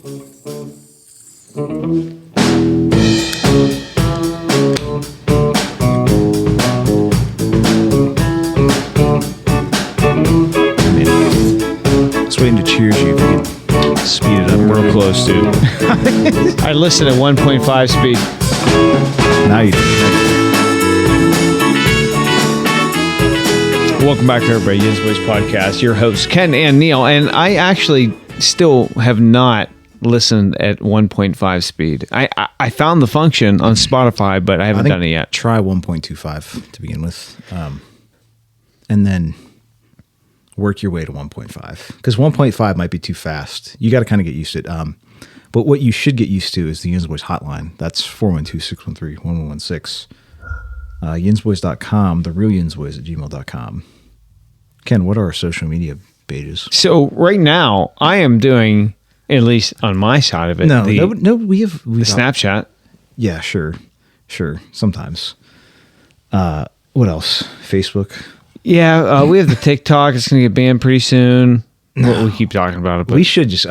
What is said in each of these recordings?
Waiting to cheers you if you can speed it up. Real close, dude. I listen at 1.5 speed. Now you do. Welcome back, everybody. Yin's Boys Podcast. Your hosts, Ken and Neil. And I actually still have not listened at 1.5 speed. I found the function on Spotify, but I haven't done it yet. Try 1.25 to begin with. And then work your way to 1.5 because 1.5 might be too fast. You got to kind of get used to it. But what you should get used to is the Yin's Boys hotline. That's 412-613-1116. Yinsboys.com, the real Yinsboys at gmail.com. Ken, what are our social media pages? So right now I am doing, at least on my side of it, we have the Snapchat. Yeah, sure. Sometimes. What else? Facebook. Yeah, we have the TikTok. It's going to get banned pretty soon. We keep talking about it. But we should just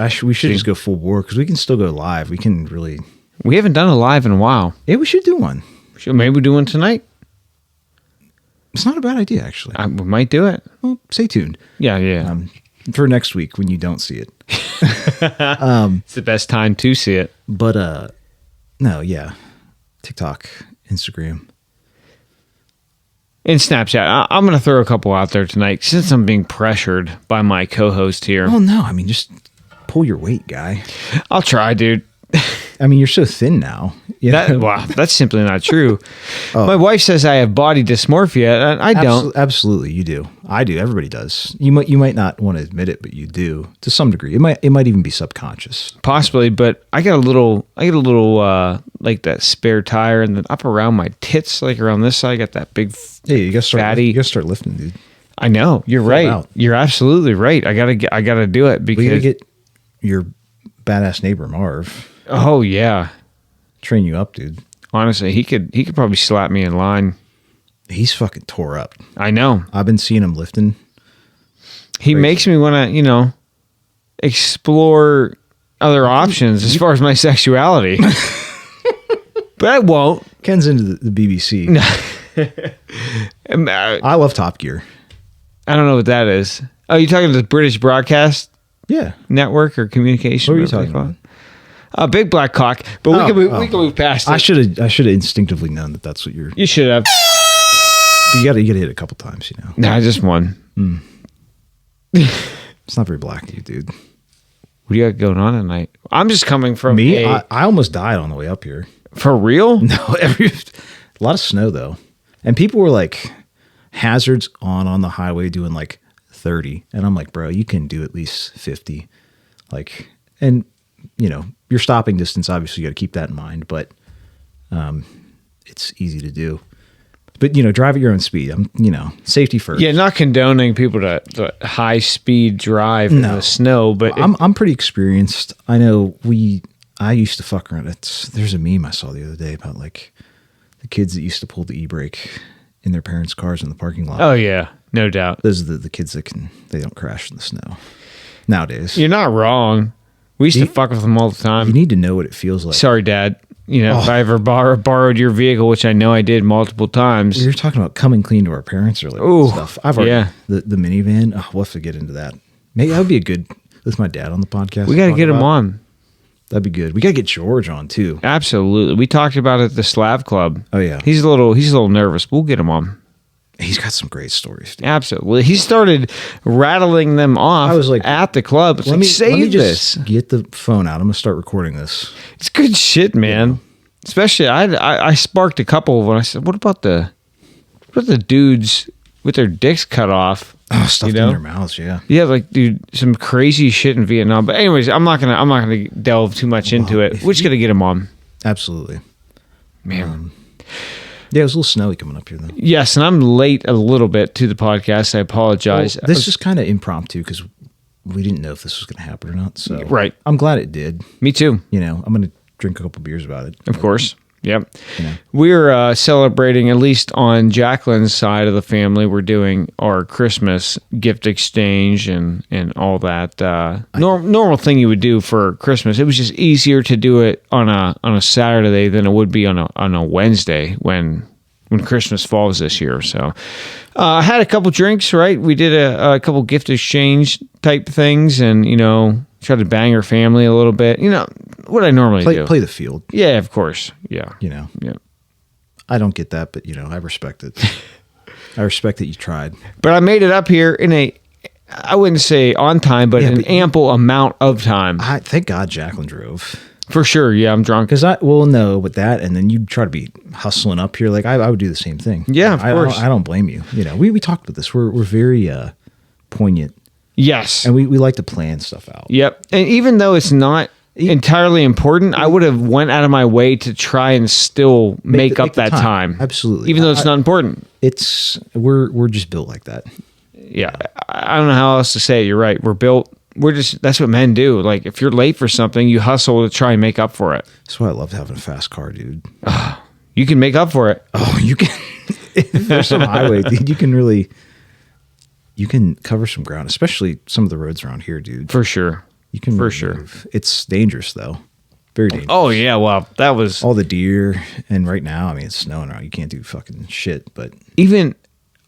go full bore because we can still go live. We can really. We haven't done a live in a while. Yeah, we should do one. Maybe we do one tonight. It's not a bad idea, actually. We might do it. Well, stay tuned. Yeah. For next week when you don't see it. It's the best time to see it. But no, yeah, TikTok, Instagram. In Snapchat, I'm going to throw a couple out there tonight since I'm being pressured by my co-host here. Oh, no. I mean, just pull your weight, guy. I'll try, dude. I mean, you're so thin now. Wow, that's simply not true. My wife says I have body dysmorphia, and I don't. Absolutely, you do. I do. Everybody does. You might not want to admit it, but you do to some degree. It might even be subconscious. Possibly, but I get a little like that spare tire and then up around my tits, like around this side. I got that big you gotta start fatty. You gotta start lifting, dude. I know. You're right. Out. You're absolutely right. I gotta do it because you gotta get your badass neighbor Marv. Oh yeah. Train you up, dude. Honestly, he could probably slap me in line. He's fucking tore up. I know. I've been seeing him lifting. He makes me want to, explore other options as far as my sexuality. But I won't. Ken's into the BBC. I love Top Gear. I don't know what that is. Oh, you talking to the British Broadcast Network or Communication? What are you talking about? A big black cock, but we can move past it. I should have instinctively known that that's what you're. You should have. But you got to hit a couple times, Nah, just one. It's not very black of you, dude. What do you got going on tonight? I'm just coming from me. I almost died on the way up here. For real? No, a lot of snow though, and people were like hazards on the highway doing like 30, and I'm like, bro, you can do at least 50, and your stopping distance, obviously you got to keep that in mind, but it's easy to do. But, drive at your own speed. Safety first. Yeah, not condoning people to high speed drive in the snow, but I'm pretty experienced. I know I used to fuck around. There's a meme I saw the other day about like the kids that used to pull the e-brake in their parents' cars in the parking lot. Oh yeah, no doubt. Those are the kids that they don't crash in the snow nowadays. You're not wrong. We used to fuck with them all the time. You need to know what it feels like. Sorry, Dad. If I ever borrowed your vehicle, which I know I did multiple times. You're talking about coming clean to our parents or stuff. I've already the minivan. Oh, we'll have to get into that. Maybe that would be a good. With my dad on the podcast. We got to get him on. That'd be good. We got to get George on too. Absolutely. We talked about it at the Slav Club. Oh yeah. He's a little nervous. We'll get him on. He's got some great stories. Dude. Absolutely. He started rattling them off. I was like, at the club. Let me just get the phone out. I'm gonna start recording this. It's good shit, man. Yeah. Especially, I sparked a couple of them. I said, what about the dudes with their dicks cut off? Oh, stuffed in their mouths, yeah. Yeah, like, dude, some crazy shit in Vietnam. But anyways, I'm not gonna delve too much into it. We're just gonna get him on. Absolutely, man. Yeah, it was a little snowy coming up here, though. Yes, and I'm late a little bit to the podcast. I apologize. Well, this is kind of impromptu because we didn't know if this was going to happen or not. So right. I'm glad it did. Me too. I'm going to drink a couple beers about it. Of course. Yep. You know? We're celebrating, at least on Jacqueline's side of the family, we're doing our Christmas gift exchange and all that normal thing you would do for Christmas. It was just easier to do it on a Saturday than it would be on a Wednesday when Christmas falls this year. So I had a couple drinks, right? We did a couple gift exchange type things and, tried to bang her family a little bit. What I normally do. Play the field. Yeah, of course. Yeah. Yeah. I don't get that, but I respect it. I respect that you tried. But I made it up here in I wouldn't say on time, but an ample amount of time. Thank God Jacqueline drove. For sure. Yeah, I'm drunk. Because with that, and then you try to be hustling up here. Like I would do the same thing. Yeah, of course. I don't blame you. We talked about this. We're very poignant. Yes. And we like to plan stuff out. Yep. And even though it's not entirely important, I would have went out of my way to try and still make up that time. Absolutely. Even though it's not important. We're just built like that. Yeah. I don't know how else to say it. You're right. That's what men do. Like if you're late for something, you hustle to try and make up for it. That's why I love having a fast car, dude. You can make up for it. Oh, you can. If there's some highway, dude, you can cover some ground, especially some of the roads around here, dude. For sure. You can move. It's dangerous though. Very dangerous. Oh yeah, well, that was all the deer, and right now, it's snowing around. You can't do fucking shit. But even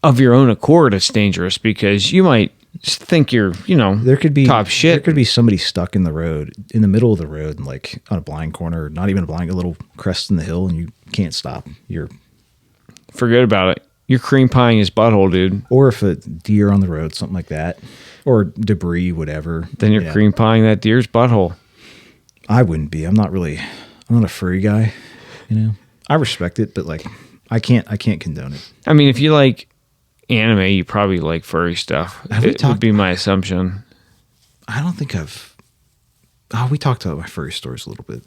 of your own accord, it's dangerous because you might think you're, there could be top shit. There could be somebody stuck in the road, in the middle of the road, and like on a blind corner, or not even a blind, a little crest in the hill, and you can't stop. Forget about it. You're cream pieing his butthole, dude. Or if a deer on the road, something like that, or debris, whatever. Then you're cream pieing that deer's butthole. I wouldn't be. I'm not a furry guy. I respect it, but like, I can't condone it. I mean, if you like anime, you probably like furry stuff. It would be my assumption. I don't think we talked about my furry stories a little bit.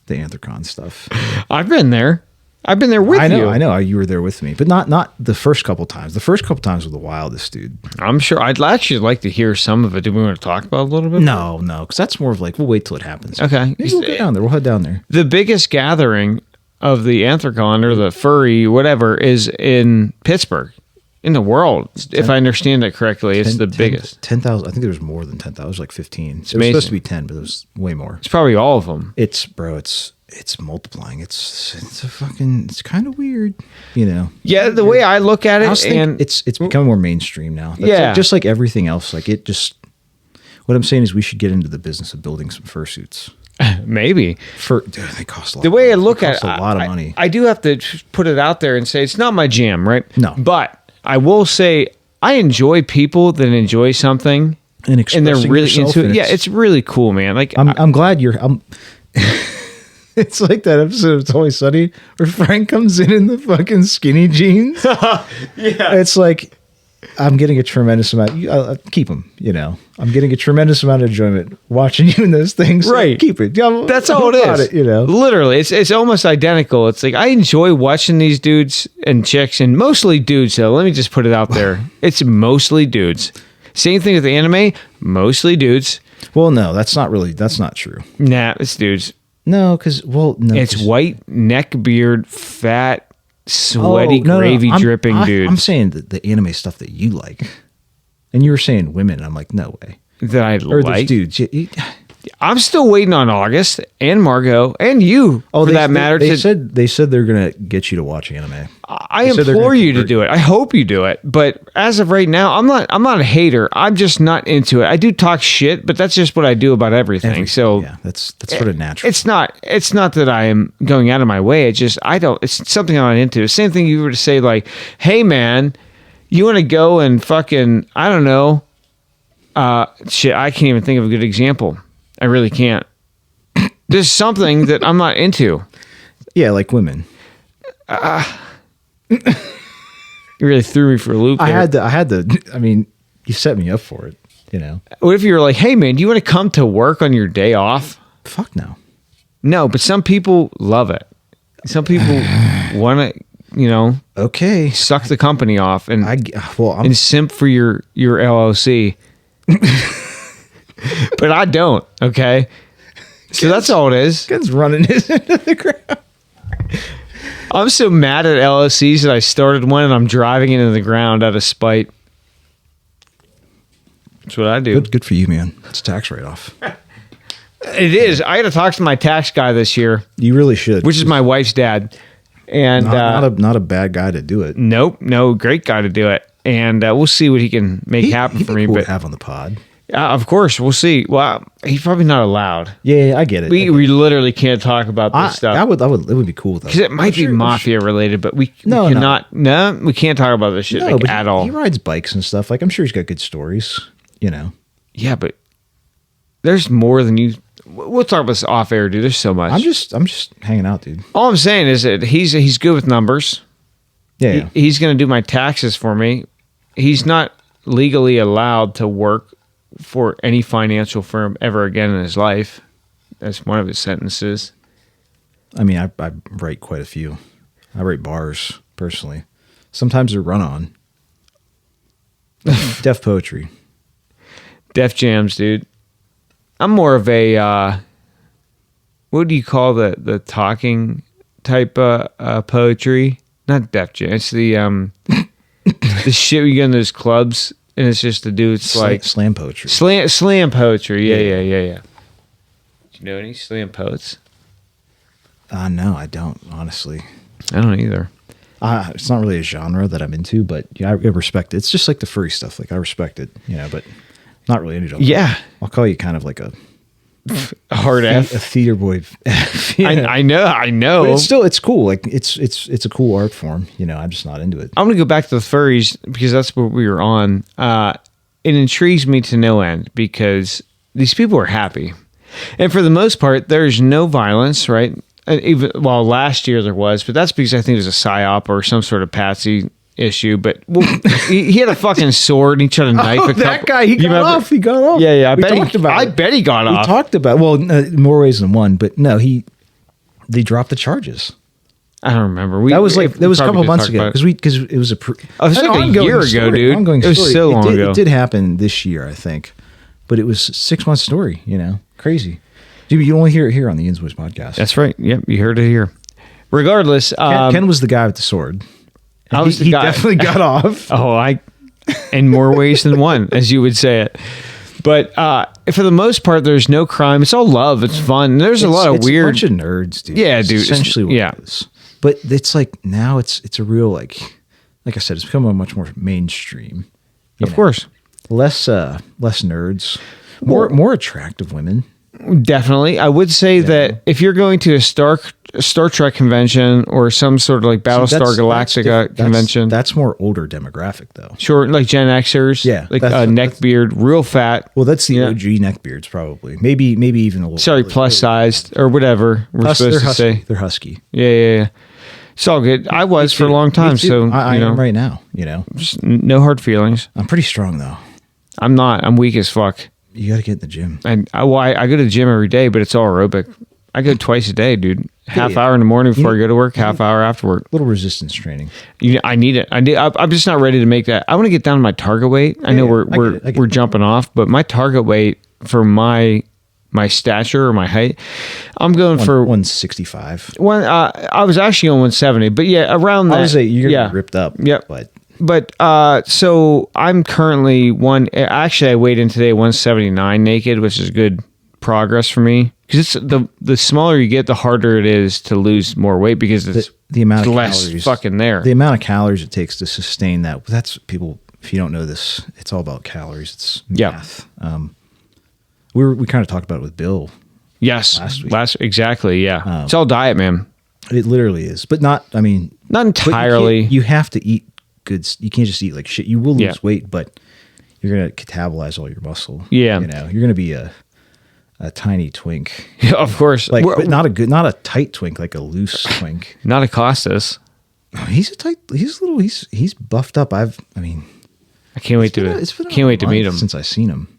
The Anthrocon stuff. I've been there. I've been there with you. I know. You were there with me, but not the first couple times. The first couple times were the wildest, dude. I'm sure. I'd actually like to hear some of it. Do we want to talk about it a little bit? No, because that's more of like, we'll wait till it happens. Okay. Maybe we'll go down there. We'll head down there. The biggest gathering of the Anthrocon or the furry, whatever, is in Pittsburgh. In the world, if I understand it correctly, it's the biggest. 10,000. I think there was more than 10,000. It was like 15. It was supposed to be 10, but it was way more. It's probably all of them. It's multiplying. It's kind of weird, Yeah, the way I look at it, and it's becoming more mainstream now. That's just like everything else. Like what I'm saying is we should get into the business of building some fursuits. Maybe. Dude, they cost a lot. The way I look at it, a lot of money. I do have to put it out there and say it's not my jam, right? No. But I will say I enjoy people that enjoy something and they're really into it. Yeah, it's really cool, man. Like I'm glad you're. It's like that episode of It's Always Sunny where Frank comes in the fucking skinny jeans. Yeah, it's like I'm getting a tremendous amount. Keep them. I'm getting a tremendous amount of enjoyment watching you in those things. So right, keep it. That's all it is. Literally, it's almost identical. It's like I enjoy watching these dudes and chicks, and mostly dudes. So let me just put it out there. It's mostly dudes. Same thing with the anime. Mostly dudes. Well, no, that's not true. Nah, it's dudes. No, because it's white neck beard, fat, sweaty, gravy dripping dude. I'm saying the anime stuff that you like, and you were saying women. And I'm like, no way that I like dudes. I'm still waiting on August and Margot and you. For that matter, they said they're gonna get you to watch anime. I implore you to do it. I hope you do it. But as of right now, I'm not a hater. I'm just not into it. I do talk shit, but that's just what I do about everything. So yeah, that's sort of natural. It's not that I am going out of my way. It's something I'm not into. Same thing you were to say like, hey man, you want to go and fucking, I don't know, shit. I can't even think of a good example. I really can't. There's something that I'm not into. Yeah, like women. You really threw me for a loop there. I had to. I mean, you set me up for it. What if you were like, "Hey, man, do you want to come to work on your day off?" Fuck no. No, but some people love it. Some people want to, okay, suck the company off and and simp for your LLC. But I don't, okay? So that's all it is. Ken's running his into the ground. I'm so mad at LLCs that I started one and I'm driving it into the ground out of spite. That's what I do. Good for you, man. It's a tax write-off. It is. I got to talk to my tax guy this year. You really should. Which is my wife's dad. And not a bad guy to do it. Nope. No, great guy to do it. And we'll see what he can make happen for me. Cool But to have on the pod. Of course, we'll see. Well, he's probably not allowed. Yeah, I get it. We literally can't talk about this stuff. It would be cool though. Because it might be mafia related, but we cannot. No, we can't talk about this shit at all. He rides bikes and stuff. Like I'm sure he's got good stories. You know. Yeah, but there's more than you. We'll talk about this off air, dude. There's so much. I'm just hanging out, dude. All I'm saying is that he's good with numbers. Yeah. He's going to do my taxes for me. He's not legally allowed to work for any financial firm ever again in his life. That's one of his sentences. I mean, I write quite a few. I write bars personally. Sometimes they're run on. Def poetry. Def jams, dude. I'm more of a what do you call the talking type poetry? Not def jam. It's the the shit we get in those clubs and it's just the dudes like slam poetry. Slam poetry. Yeah. Do you know any slam poets? No, I don't, honestly. I don't either. It's not really a genre that I'm into, but yeah, I respect it. It's just like the furry stuff. Like I respect it, but not really into it. Yeah. I'll call you kind of like a hard F. A theater boy. I know. But it's cool. Like it's a cool art form. I'm just not into it. I'm going to go back to the furries because that's what we were on. It intrigues me to no end because these people are happy. And for the most part, there's no violence, right? Even last year there was, but that's because I think it was a psyop or some sort of patsy issue. But he had a fucking sword and he tried to knife a couple. That guy, he got off. Yeah. I bet he got off. We talked about more ways than one, but no, they dropped the charges. I don't remember. That was a couple months ago because it was it was like a year ago, dude. Ongoing it was story. So long ago. It did happen this year, I think, but it was 6 months story. Crazy. Dude, you only hear it here on the Yins Boys podcast. That's right. Yep, you heard it here. Regardless, Ken was the guy with the sword. I was the guy. He definitely got off. In more ways than one, as you would say it. But for the most part, there's no crime. It's all love. It's fun. There's a lot of weird. It's a bunch of nerds, dude. Yeah, dude. Essentially what it is. But it's like now it's a real like I said, it's become a much more mainstream. Of course. Less nerds. More attractive women. Definitely. I would say that if you're going to a Star Trek convention or some sort of like Battlestar Galactica convention. That's more older demographic though. Sure, like Gen Xers. Yeah. Like neckbeard, real fat. Well, that's the OG neckbeards probably. Maybe even a little. Sorry, plus sized or whatever we're supposed to say. They're husky. Yeah. It's all good. I was for a long time, so I am right now. Just no hard feelings. I'm pretty strong though. I'm not. I'm weak as fuck. You got to get in the gym. And I go to the gym every day, but it's all aerobic. I go twice a day, dude. Half hour in the morning before I go to work, half hour after work. Little resistance training. I need it. I'm just not ready to make that. I want to get down to my target weight. I know we're jumping off, but my target weight for my stature or my height, I'm going for 165. I was actually on 170, but yeah, around that. I was you're gonna be ripped up. Yep. But so I'm currently I weighed in today 179 naked, which is good progress for me. Because it's the smaller you get, the harder it is to lose more weight because it's the amount of less calories, fucking there. The amount of calories it takes to sustain that. That's people. If you don't know this, it's all about calories. It's math. We kind of talked about it with Bill. Yes, last week. Exactly. Yeah, it's all diet, man. It literally is, but not. I mean, not entirely. You have to eat good. You can't just eat like shit. You will lose weight, but you're gonna catabolize all your muscle. Yeah, you're gonna be a tiny twink. Yeah, of course, but not a tight twink, like a loose twink. Not a Costas. No, he's buffed up. I can't wait to meet him since I've seen him.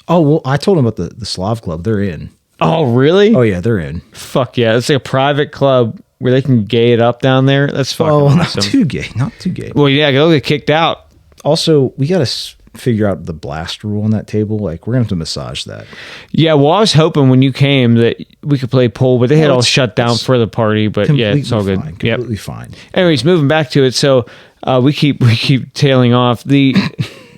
Oh well, I told him about the Slav Club. They're in. Oh really? Oh yeah, they're in. Fuck yeah! It's like a private club where they can gay it up down there. That's fucking awesome. Not too gay. Not too gay. Well, yeah, go get kicked out. Also, we got to figure out the blast rule on that table, like we're gonna have to massage that. Yeah, well, I was hoping when you came that we could play pool, but they had all shut down for the party. But yeah, it's all good. Completely fine. Anyways, moving back to it. So we keep tailing off the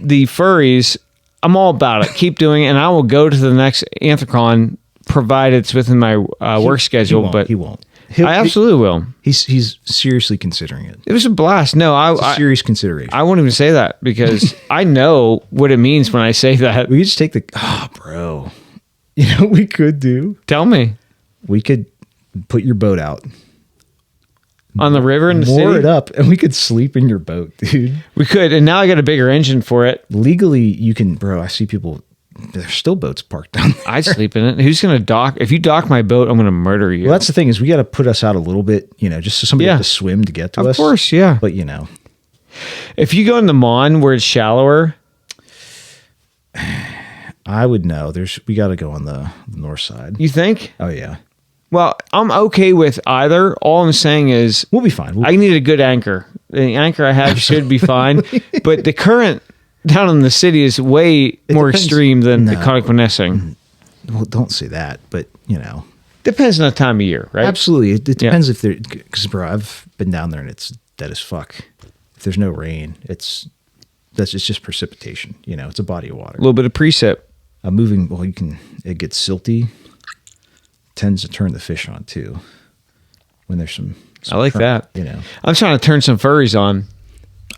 furries. I'm all about it. Keep doing it, and I will go to the next Anthrocon provided it's within my work schedule. But he won't. I absolutely will. He's seriously considering it. It was a blast. No, It's a serious consideration. I won't even say that because I know what it means when I say that. We could just take bro. You know what we could do? Tell me. We could put your boat out on the river in the moor city? it up, and we could sleep in your boat, dude. We could, and now I got a bigger engine for it. Legally, you can, bro. I see people. There's still boats parked down there. I'd sleep in it. Who's gonna dock? If you dock my boat, I'm gonna murder you. Well, that's the thing is we got to put us out a little bit, just so somebody has to swim to get to us. Of course, yeah. But if you go in the Mon where it's shallower, I would know. We got to go on the north side. you think? Oh yeah, Well, I'm okay with either. All I'm saying is we'll be fine. I need a good anchor. The anchor I have should be fine, but the current down in the city is way more extreme than the Conquenessing. Well, don't say that, but Depends on the time of year, right? absolutely. It depends if because bro, I've been down there and it's dead as fuck. If there's no rain, it's just precipitation. It's a body of water. A little bit of precip. Moving, well, it gets silty. Tends to turn the fish on too. When there's some I like that. I'm trying to turn some furries on.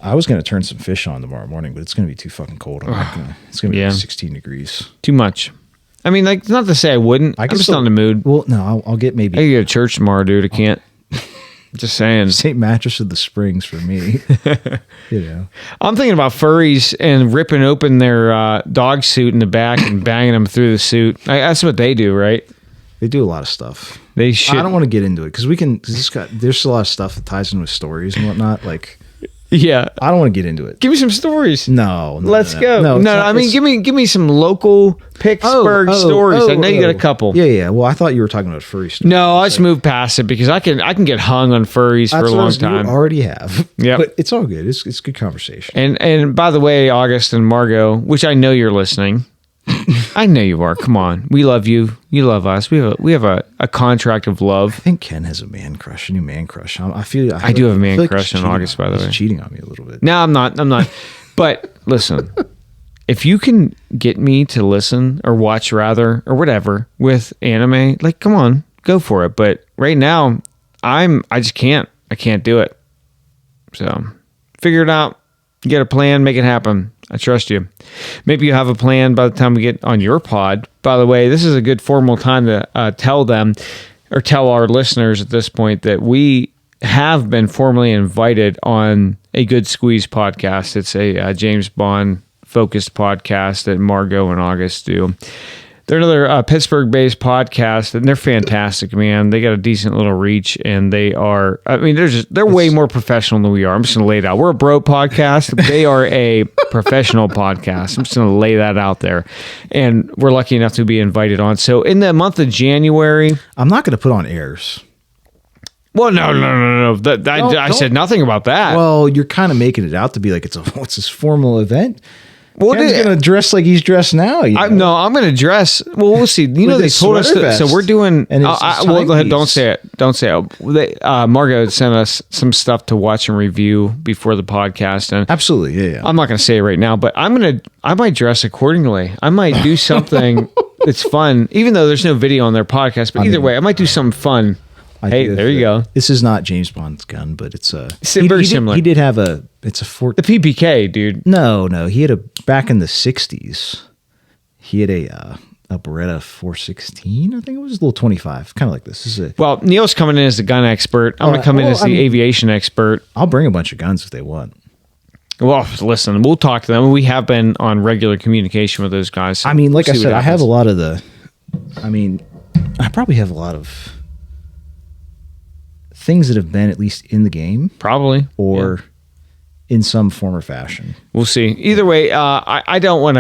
I was going to turn some fish on tomorrow morning, but it's going to be too fucking cold. It's going to be 16 degrees. Too much. I mean, like, not to say I wouldn't. I'm just not in the mood. Well, no, I'll get maybe. I can go to church tomorrow, dude. I can't. Just saying. St. Mattress of the Springs for me. I'm thinking about furries and ripping open their dog suit in the back and banging them through the suit. That's what they do, right? They do a lot of stuff. They should. I don't want to get into it because there's a lot of stuff that ties in with stories and whatnot. Like, yeah, I don't want to get into it. Give me some stories. No, let's go. No, I mean, give me some local Pittsburgh stories. I know you got a couple. Yeah. Well, I thought you were talking about furry stories. No, I just moved past it because I can get hung on furries for a long time. You already have. Yeah, but it's all good. It's good conversation. And by the way, August and Margot, which I know you're listening. I know you are. Come on. We love you. You love us. We have a contract of love. I think Ken has a man crush, a new man crush. I do have a man crush on August, by the way. He's cheating on me a little bit. No, I'm not. But listen, if you can get me to listen or watch rather or whatever with anime, like, come on, go for it. But right now, I just can't. I can't do it. So figure it out. Get a plan. Make it happen. I trust you. Maybe you have a plan by the time we get on your pod. By the way, this is a good formal time to tell them or tell our listeners at this point that we have been formally invited on a Good Squeeze podcast. It's a James Bond focused podcast that Margot and August do. They're another Pittsburgh-based podcast, and they're fantastic, man. They got a decent little reach, and they are. I mean, they're way more professional than we are. I'm just gonna lay it out. We're a bro podcast. They are a professional podcast. I'm just gonna lay that out there, and we're lucky enough to be invited on. So in the month of January, I'm not gonna put on airs. Well, no. I said nothing about that. Well, you're kind of making it out to be like what's this formal event? Well, Ken's going to dress like he's dressed now. No, I'm going to dress. Well, we'll see. They told us that. So we're doing. Don't say it. Don't say it. Margot sent us some stuff to watch and review before the podcast, and absolutely, yeah. I'm not going to say it right now, but I might dress accordingly. I might do something that's fun, even though there's no video on their podcast. But either way, I might do something fun. Hey, there you go. This is not James Bond's gun, but it's very similar. He did have the PPK, dude. No, he had back in the 60s. He had a Beretta 416. I think it was a little 25, kind of like this. Well, Neil's coming in as the gun expert. I'm going to come in as the aviation expert. I'll bring a bunch of guns if they want. Well, listen, we'll talk to them. We have been on regular communication with those guys. So I mean, like I said, I have a lot of I probably have a lot of things that have been at least in the game, probably, or in some form or fashion. We'll see. Either way, I don't want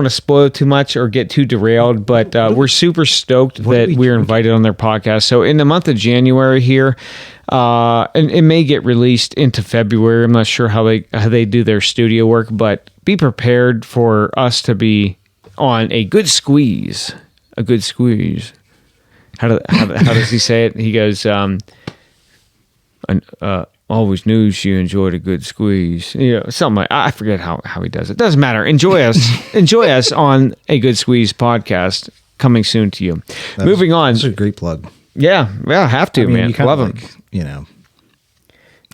to spoil too much or get too derailed, but we're super stoked that we're invited on their podcast. So in the month of January here, and it may get released into February. I'm not sure how they do their studio work, but be prepared for us to be on a good squeeze. A good squeeze. How does he say it? He goes, always knew she enjoyed a good squeeze. Something like, I forget how he does it. Doesn't matter. Enjoy us on a Good Squeeze podcast coming soon to you. Moving on. That's a great plug. Yeah, have to, man. Love him.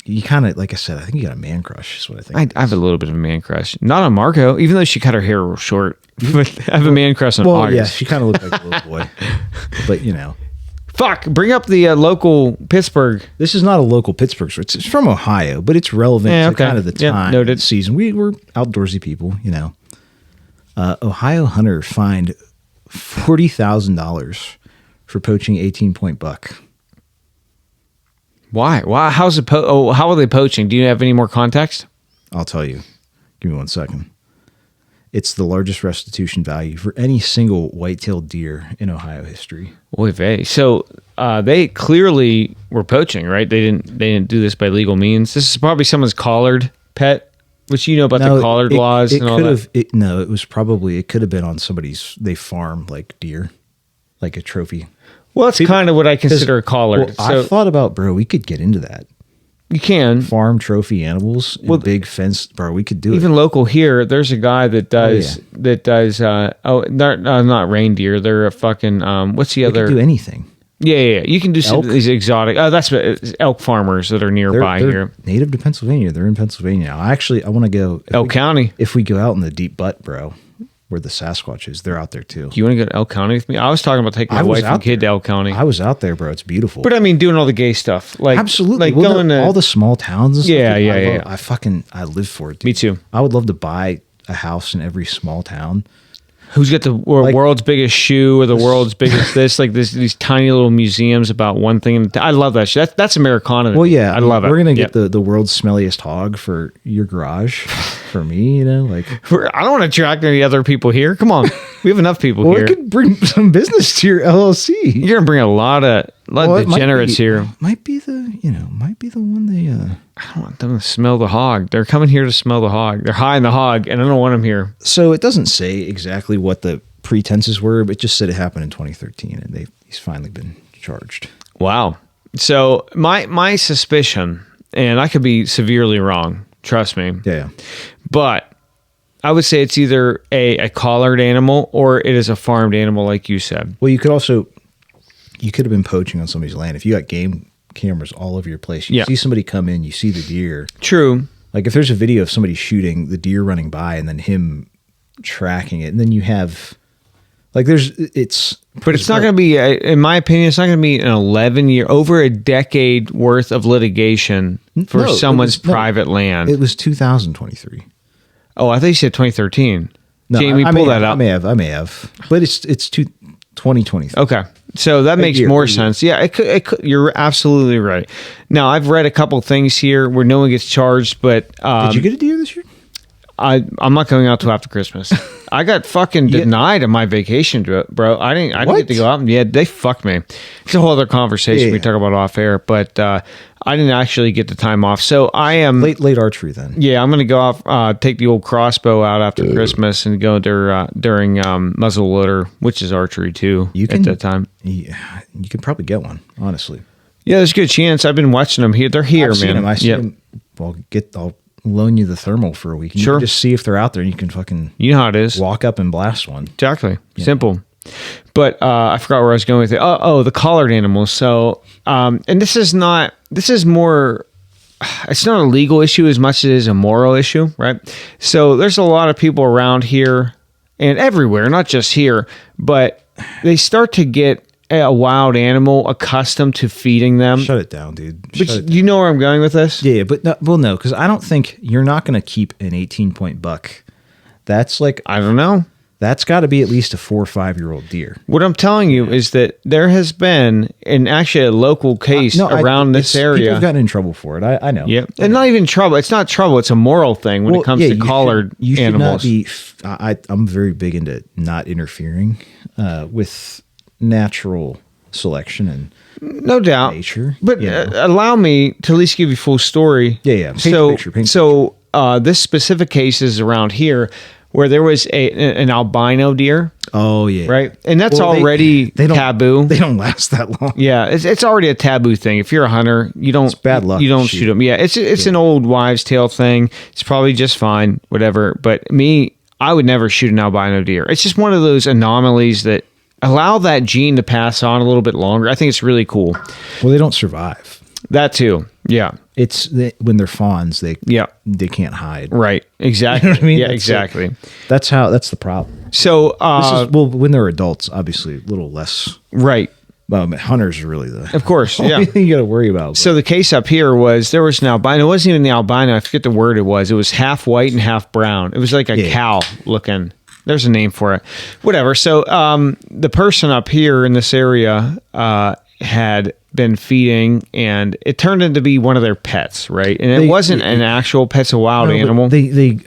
You kind of, like I said, I think you got a man crush is what I think. I have a little bit of a man crush. Not on Marco, even though she cut her hair real short. But I have a man crush on August. Yeah, she kind of looked like a little boy. But, Fuck, bring up the local Pittsburgh. This is not a local Pittsburgh story. It's from Ohio, but it's relevant to kind of the time noted. the season. We're outdoorsy people, Ohio hunter fined $40,000 for poaching 18-point buck. Why? How's it? How are they poaching? Do you have any more context? I'll tell you. Give me 1 second. It's the largest restitution value for any single white-tailed deer in Ohio history. Oy vey. So they clearly were poaching, right? They didn't do this by legal means. This is probably someone's collared pet, which the collared laws and all that. It could have been on somebody's. They farm like deer, like a trophy. Well, that's kind of what I consider a collared. Well, I've thought about, bro, we could get into that. You can. Farm trophy animals in big fence, bro, we could do it. Even local here, there's a guy that does, not reindeer. They're a fucking, what's the other? Could do anything. Yeah. You can do some of these exotic, that's what, elk farmers that are nearby they're here. Native to Pennsylvania. They're in Pennsylvania. I want to go. Elk County. If we go out in the deep butt, bro, where the Sasquatch is, they're out there too. Do you want to go to Elk County with me? I was talking about taking my wife and kid to Elk County. I was out there, bro. It's beautiful. But I mean, doing all the gay stuff. Like, absolutely. Like going to all the small towns and stuff. Yeah. I live for it, dude. Me too. I would love to buy a house in every small town. Who's got the world's biggest shoe or the world's biggest this? Like these tiny little museums about one thing. I love that shit. That's Americana. Well, yeah. I love it. We're going to get the world's smelliest hog for your garage. For me, I don't want to attract any other people here. Come on. We have enough people here. We could bring some business to your LLC. You're going to bring a lot of degenerates here. Might be the one they... I don't want them to smell the hog. They're coming here to smell the hog. They're high in the hog, and I don't want them here. So it doesn't say exactly what the pretenses were, but it just said it happened in 2013, and he's finally been charged. Wow. So my suspicion, and I could be severely wrong, trust me. Yeah. But I would say it's either a collared animal or it is a farmed animal, like you said. Well, you could have been poaching on somebody's land. If you got game cameras all over your place, you see somebody come in, you see the deer. True. Like if there's a video of somebody shooting the deer running by and then him tracking it, and then you have but it's not going to be, in my opinion, it's not going to be an 11-year, over a decade worth of litigation for someone's private land. It was 2023. Oh, I thought you said 2013. No, Jamie, pull that up. I may have, but it's 2023. Okay, so that makes more sense. Yeah, it could. You're absolutely right. Now, I've read a couple things here where no one gets charged, but did you get a deer this year? I'm not going out till after Christmas. I got fucking denied on my vacation, bro. I didn't get to go out. Yeah, they fucked me. It's a whole other conversation we talk about off air, but I didn't actually get the time off. So I am late archery then. Yeah, I'm going to go off, take the old crossbow out after Christmas and go during muzzleloader, which is archery too. At that time. You can probably get one, honestly. Yeah, there's a good chance. I've been watching them here. They're here, I've man. I see them. I'll loan you the thermal for a week. And you can just see if they're out there, and you can fucking how it is. Walk up and blast one. Exactly. Yeah. Simple. But I forgot where I was going with it. The collared animals. So, and this is more, it's not a legal issue as much as it is a moral issue, right? So there's a lot of people around here and everywhere, not just here, but they start to get a wild animal accustomed to feeding them. Shut it down, dude. But you know where I'm going with this? Yeah, but no, because I don't think you're not going to keep an 18-point buck. That's like, I don't know. That's got to be at least a 4 or 5 year old deer. What I'm telling you is that there has been actually a local case around this area. People have gotten in trouble for it. I know. Yeah, and not even trouble. It's not trouble. It's a moral thing when it comes to collared animals. I'm very big into not interfering with natural selection and no doubt nature. But allow me to at least give you full story. Yeah. Paint this specific case is around here where there was an albino deer. Oh yeah. Right. And that's Well, already they don't, taboo. They don't last that long. Yeah. It's already a taboo thing. If you're a hunter, you don't, It's bad luck you don't to shoot shoot. them. Yeah. It's an old wives' tale thing. It's probably just fine, whatever. But me, I would never shoot an albino deer. It's just one of those anomalies that allow that gene to pass on a little bit longer. I think it's really cool. Well, they don't survive. That too. Yeah. When they're fawns, they Yeah. can't hide. Right. Exactly. You know what I mean? Yeah, That's exactly. That's the problem. So, When they're adults, obviously a little less. right. Hunters are really the Of course. only Yeah. thing you got to worry about. So the case up here was there was an albino. It wasn't even the albino. I forget the word it was. It was half white and half brown. It was like a cow looking. There's a name for it. Whatever. So the person up here in this area had been feeding, and it turned into be one of their pets, right? And it wasn't an actual pet, it's a wild animal. They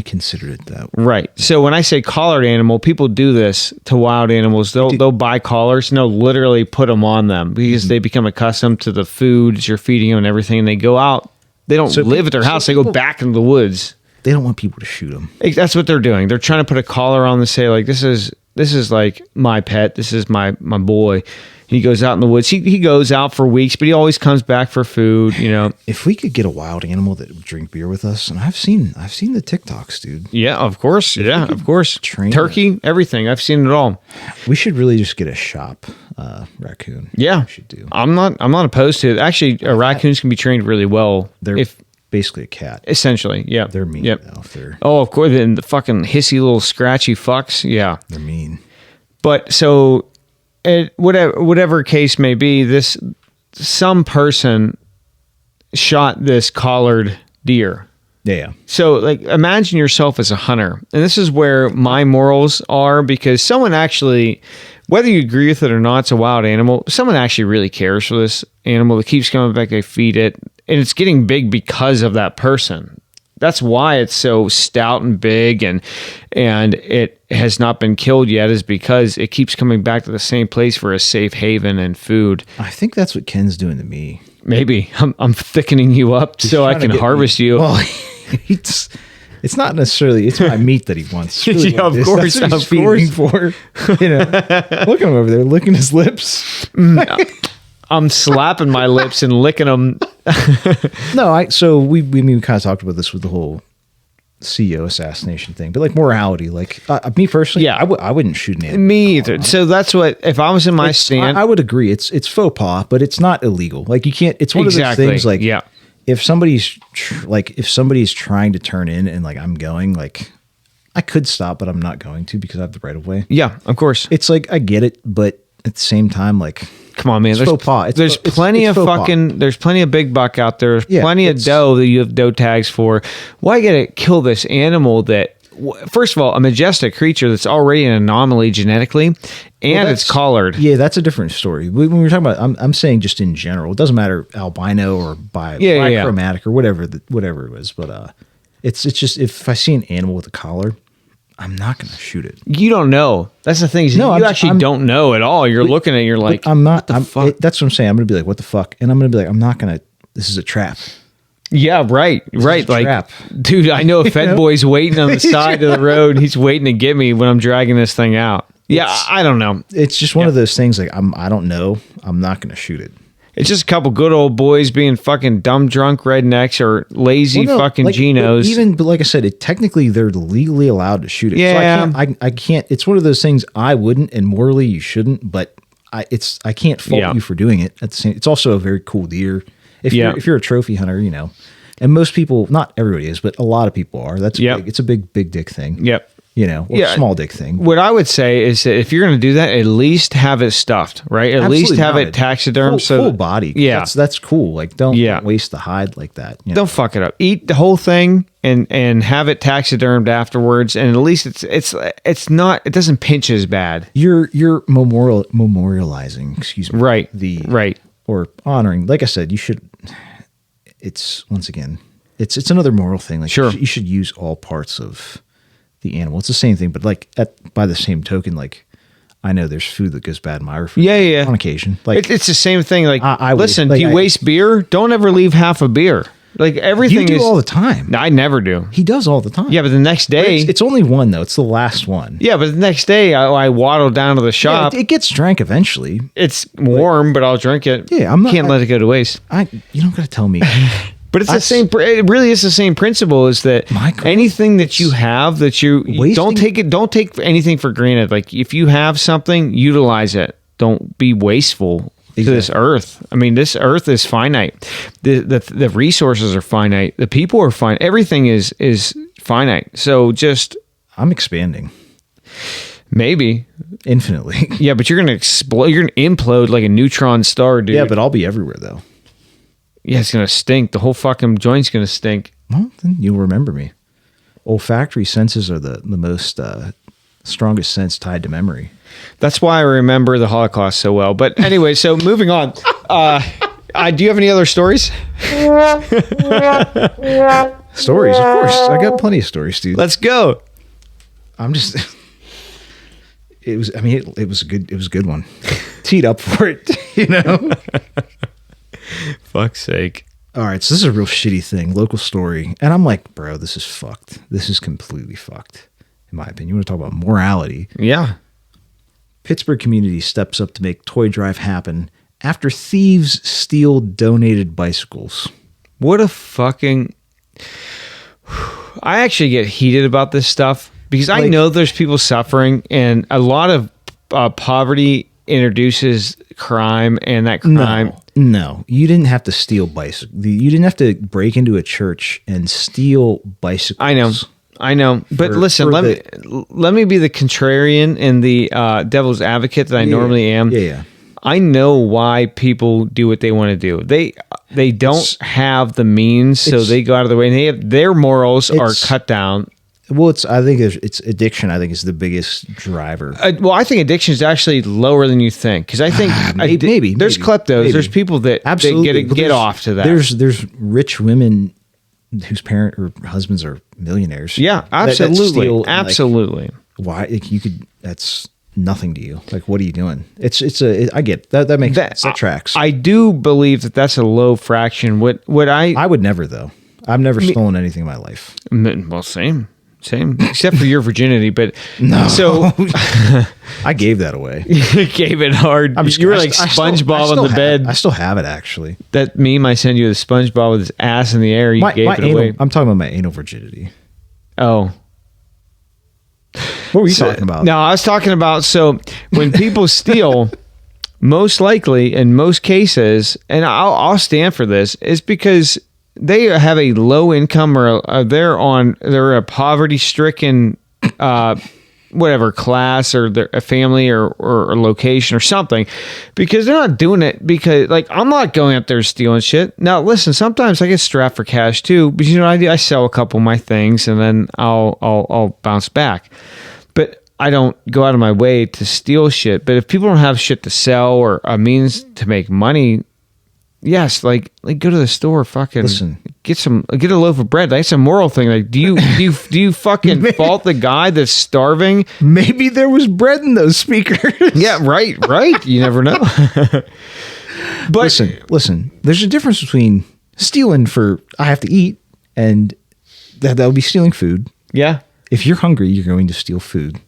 considered it that way. Right. So when I say collared animal, people do this to wild animals. They'll buy collars and they'll literally put them on them because they become accustomed to the foods you're feeding them and everything. And they go out. They don't live at their house. They go back into the woods. They don't want people to shoot them. That's what they're doing. They're trying to put a collar on to say like this is like my pet. This is my boy. He goes out in the woods. He goes out for weeks, but he always comes back for food. You know. If we could get a wild animal that would drink beer with us, and I've seen the TikToks, dude. Yeah, of course. Yeah, of course. train Turkey, everything. I've seen it all. We should really just get a shop raccoon. Yeah, we should do. I'm not opposed to it. Actually, raccoons can be trained really well. They're basically a cat. Essentially, yeah. They're mean. Yep. Though, if they're Oh, of course. And the fucking hissy little scratchy fucks. Yeah. they're mean. But so, whatever case may be, some person shot this collared deer. Yeah. So, like, imagine yourself as a hunter. And this is where my morals are, because someone actually, whether you agree with it or not, it's a wild animal. Someone actually really cares for this animal that keeps coming back. They feed it. And it's getting big because of that person. That's why it's so stout and big and it has not been killed yet, is because it keeps coming back to the same place for a safe haven and food. I think that's what Ken's doing to me. Maybe I'm thickening you up so I can harvest you. Well, it's not necessarily, it's my meat that he wants. It's really Yeah, what it of is. course, That's what he's of feeding me course. for. You know, look at him over there, licking his lips. I'm slapping my lips and licking them. No, so we kind of talked about this with the whole CEO assassination thing, but like morality, like me personally, Yeah. I wouldn't shoot an animal. Me either. So that's what, if I was in my stand. I would agree. It's faux pas, but it's not illegal. Like you can't. It's one of those things. Like Yeah. if somebody's trying to turn in and like I'm going, like I could stop, but I'm not going to because I have the right of way. Yeah, of course. It's like I get it, but at the same time, like Come on, man. It's faux pas. There's plenty of faux pas. fucking. There's plenty of big buck out there. There's Yeah, plenty of doe that you have doe tags for. Why gotta kill this animal that? First of all, a majestic creature that's already an anomaly genetically, and it's collared. Yeah, that's a different story. When we're talking about, I'm saying just in general. It doesn't matter albino or bichromatic or whatever it was. But it's just if I see an animal with a collar, I'm not going to shoot it. You don't know. That's the thing. No, you actually don't know at all. You're looking at it, you're like, I'm not. what the fuck? That's what I'm saying. I'm going to be like, what the fuck? And I'm going to be like, I'm not going to. This is a trap. Yeah, right. Like, trap. dude, I know a Fed boy's waiting on the side of the road. He's waiting to get me when I'm dragging this thing out. Yeah, I don't know. It's just one of those things. Like I don't know. I'm not going to shoot it. It's just a couple good old boys being fucking dumb drunk rednecks or lazy fucking Genos. But like I said, technically they're legally allowed to shoot it. Yeah. So I can't. It's one of those things I wouldn't, and morally you shouldn't. But I can't fault you for doing it. At the same, it's also a very cool deer. If you're a trophy hunter, you know, and most people, not everybody is, but a lot of people are. That's big. It's a big dick thing. Yep. You know, or small dick thing. What I would say is that if you're going to do that, at least have it stuffed, right? At least have it taxidermed. Full body. Yeah. That's cool. Like don't waste the hide like that. You know? Don't fuck it up. Eat the whole thing and have it taxidermed afterwards. And at least it's not, it doesn't pinch as bad. You're memorializing, excuse me. Right. Or honoring. Like I said, you should, it's once again, it's another moral thing. Like sure. You should use all parts of the animal. It's the same thing, but like by the same token, like I know there's food that goes bad in my refrigerator. Yeah. On occasion. Like it's the same thing. Like, I listen, like, do you waste beer? Don't ever leave half a beer. Like everything You do is all the time. I never do. He does all the time. Yeah, but the next But day, it's only one though. It's the last one. yeah, but the next day I waddle down to the Yeah, shop. it gets drank eventually. It's warm, but I'll drink it. Yeah, I'm not- Can't let it go to waste. You don't got to tell me. But it's the same. It really is the same principle. Is that Michael, anything that you have that you don't take anything for granted. Like if you have something, utilize it. Don't be wasteful to this earth. I mean, this earth is finite. The resources are finite. The people are finite. Everything is finite. So just I'm expanding maybe infinitely. Yeah, but you're gonna explode. You're gonna implode like a neutron star, dude. Yeah, but I'll be everywhere though. Yeah, it's gonna stink. The whole fucking joint's gonna stink. Well, then you'll remember me. Olfactory senses are the most strongest sense tied to memory. That's why I remember the Holocaust so well. But anyway, so moving on. Do you have any other stories? Stories, of course. I got plenty of stories, dude. Let's go. I'm just. It was. I mean, it was a good. It was a good one. Teed up for it, you know. Fuck's sake. All right, so this is a real shitty thing, local story, and I'm like, bro, this is fucked. This is completely fucked, in my opinion. You want to talk about morality? Yeah. Pittsburgh community steps up to make toy drive happen after thieves steal donated bicycles. What a fucking... I actually get heated about this stuff because I know there's people suffering, and a lot of poverty introduces crime, and that crime... No, you didn't have to steal bicycles. You didn't have to break into a church and steal bicycles. I know. But listen, let me be the contrarian and the devil's advocate that I normally am. Yeah. I know why people do what they want to do. They don't have the means, so they go out of their way, and they have their morals are cut down. Well, I think it's addiction. I think is the biggest driver. Well, I think addiction is actually lower than you think, because I think maybe there's kleptos. Maybe. There's people that absolutely get off to that. There's rich women whose parent or husbands are millionaires. Yeah, absolutely, absolutely. Like, why you could? That's nothing to you. Like, what are you doing? I get that. That makes sense. That tracks. I do believe that's a low fraction. What I would never though. I've never stolen anything in my life. Well, same, except for your virginity. But no, so I gave that away. You gave it hard. You were like SpongeBob on the bed. I still have it actually. That meme I sent you, the SpongeBob with his ass in the air. You gave it away. I'm talking about my anal virginity. Oh. What were you talking about? No, I was talking about, so when people steal, most likely in most cases, and I'll stand for this, is because they have a low income or they're a poverty stricken whatever class or a family or a location or something, because they're not doing it because, like, I'm not going up there stealing shit. Now listen, sometimes I get strapped for cash too, but you know what I do? I sell a couple of my things and then I'll bounce back. But I don't go out of my way to steal shit. But if people don't have shit to sell or a means to make money, yes, like go to the store, fucking get a loaf of bread. That's a moral thing. Like, do you fucking fault the guy that's starving? Maybe there was bread in those speakers. Yeah, right. You never know. But listen. There's a difference between stealing for I have to eat, and that would be stealing food. Yeah. If you're hungry, you're going to steal food.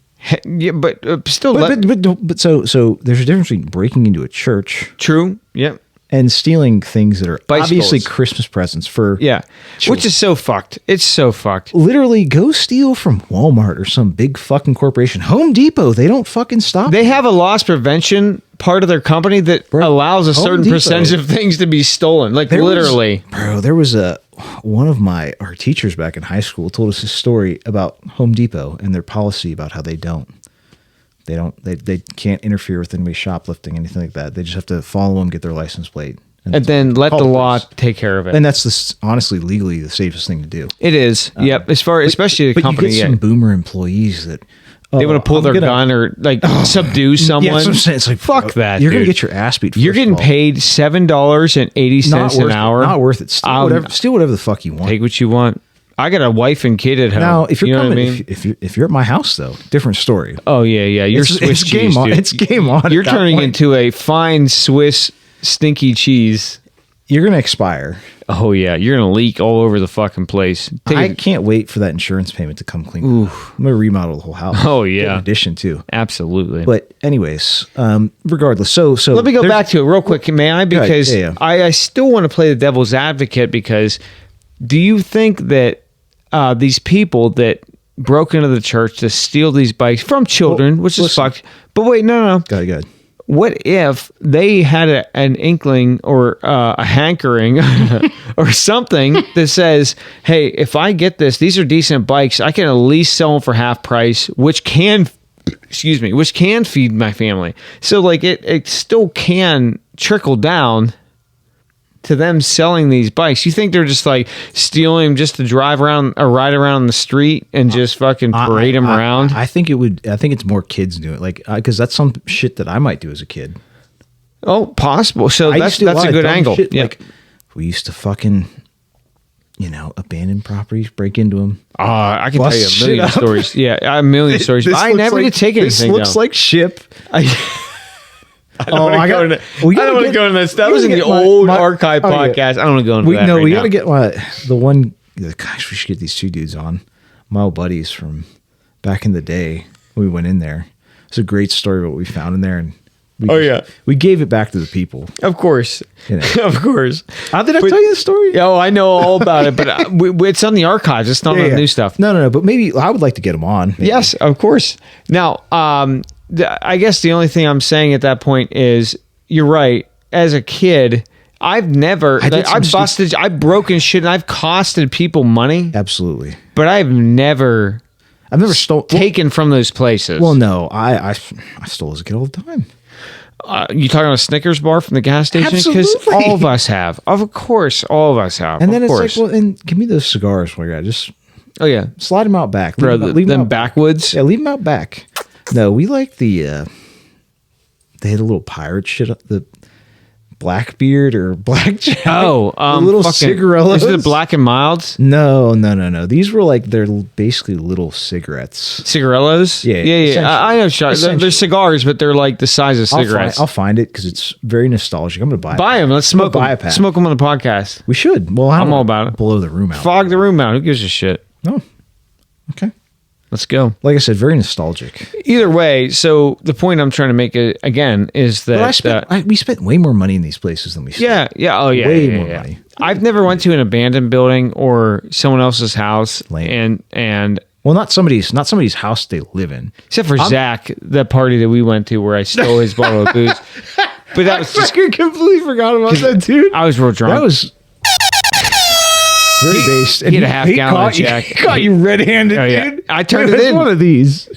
Yeah, but still. But so there's a difference between breaking into a church. True. Yep. And stealing things that are bicycles. Obviously Christmas presents for children. Which is so fucked. It's so fucked. Literally, go steal from Walmart or some big fucking corporation. Home Depot, they don't fucking stop. They have a loss prevention part of their company that allows a certain percentage of things to be stolen. Like, literally. There was one of our teachers back in high school told us a story about Home Depot and their policy about how they can't interfere with anybody shoplifting, anything like that. They just have to follow them, get their license plate. And then let the law take care of it. And that's honestly legally the safest thing to do. It is. Yep. Especially a company. You get some boomer employees that they want to pull their gun or subdue someone. Yeah, that's what I'm saying. It's like, fuck that. You're going to get your ass beat. You're getting paid $7.80 an hour. Not worth it. Steal whatever the fuck you want. Take what you want. I got a wife and kid at home. Now, if you're you know coming, what I mean? if you're at my house though, different story. Oh yeah. You're Swiss cheese, dude. It's game on. You're turning into a fine Swiss stinky cheese. you're gonna expire. Oh yeah, you're gonna leak all over the fucking place. I can't wait for that insurance payment to come clean. I'm gonna remodel the whole house. Oh Get yeah, an addition too. absolutely. But anyways, regardless, so let me go back to it real quick, may I? Because yeah. I still want to play the devil's advocate. Because do you think that these people that broke into the church to steal these bikes from children, which is fucked? But wait, no. Go ahead. What if they had an inkling or a hankering or something that says, hey, if I get this, these are decent bikes, I can at least sell them for half price, which can feed my family. So like it still can trickle down to them selling these bikes. You think they're just like stealing them just to drive around or ride around the street and just fucking parade them around? I think it's more kids do it, like because that's some shit that I might do as a kid. Oh, possible. So I that's used to do a lot of good dumb angle. shit, Yeah. Like we used to fucking, abandon properties, break into them. I can tell Bust you a shit million up. stories. Yeah, a million stories. But I never did take anything. This looks like ship. I don't want to go into that stuff. That was in the my- old my- archive oh, yeah. podcast. I don't want to go into that. No, right we now. got to get the one. Gosh, we should get these two dudes on. My old buddies from back in the day. We went in there. It's a great story what we found in there, and we gave it back to the people. Of course, of course. Did I tell you the story? Oh, I know all about it, but it's on the archives. It's not on the new stuff. No. But maybe I would like to get them on. Maybe. Yes, of course. Now, I guess the only thing I'm saying at that point is you're right. As a kid, I've broken shit and I've costed people money. Absolutely. But I've never taken from those places. Well, no, I stole as a kid all the time. You talking about a Snickers bar from the gas station? Because Absolutely. all of us have. Of course, all of us have. And then of it's course. like, well, and give me those cigars while you're at it. Just Oh yeah, slide them out back. bro. Leave Them out backwoods. Yeah, leave them out back. No, we like the. They had a little pirate shit. The Blackbeard or Blackjack. Oh, the little cigarillos. Is it the Black and Milds? No. These were like they're basically little cigarettes. Cigarillos? Yeah. I know. They're cigars, but they're like the size of cigarettes. I'll find it because it's very nostalgic. I'm gonna buy it. Buy them. Let's smoke Buy a them. pack. Smoke them on the podcast. We should. Well, I'm all about it. Blow the room out. Fog the room out. Who gives a shit? No. Okay. Let's go. Like I said, very nostalgic. Either way, so the point I'm trying to make again is that we spent way more money in these places than we spent. Way more money. I've never went to an abandoned building or someone else's house, Lame. and Well, not somebody's house they live in. except for Zach, the party that we went to where I stole his bottle of booze. But that was just completely forgot about that, dude. I was real drunk. That was very based. He had a half gallon of Jack. He caught you red-handed, Oh, yeah. dude. I turned it It's in. one of these.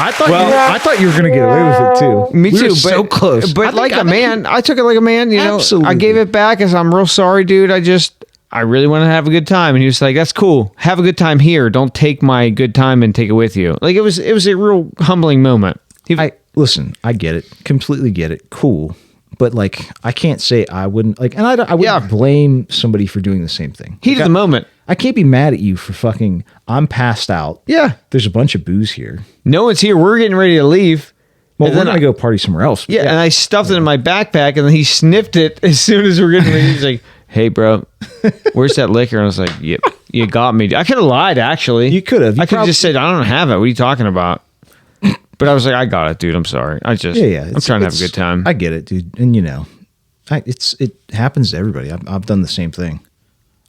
I thought you were gonna get away with it too. Me We too, were so close. But like a man, I took it like a man. You know, Absolutely. I gave it back as I'm real sorry, dude. I really want to have a good time, and he was like, "That's cool. Have a good time here. Don't take my good time and take it with you." Like it was a real humbling moment. Listen, I get it, completely get it, cool. But like, I can't say I wouldn't like, and I wouldn't blame somebody for doing the same thing. Heat of the moment. I can't be mad at you for fucking. I'm passed out. Yeah, There's a bunch of booze here. no one's here. We're getting ready to leave. Well, And we're then gonna go party somewhere else. Yeah, and I stuffed it in my backpack, and then he sniffed it as soon as we're getting ready. He's like, "Hey, bro, where's that liquor?" And I was like, "Yep, you got me." I could have lied, actually. You could have. I could have just said, "I don't have it." What are you talking about? But I was like, "I got it, dude. I'm sorry. I'm trying to have a good time." I get it, dude. And it happens to everybody. I've done the same thing.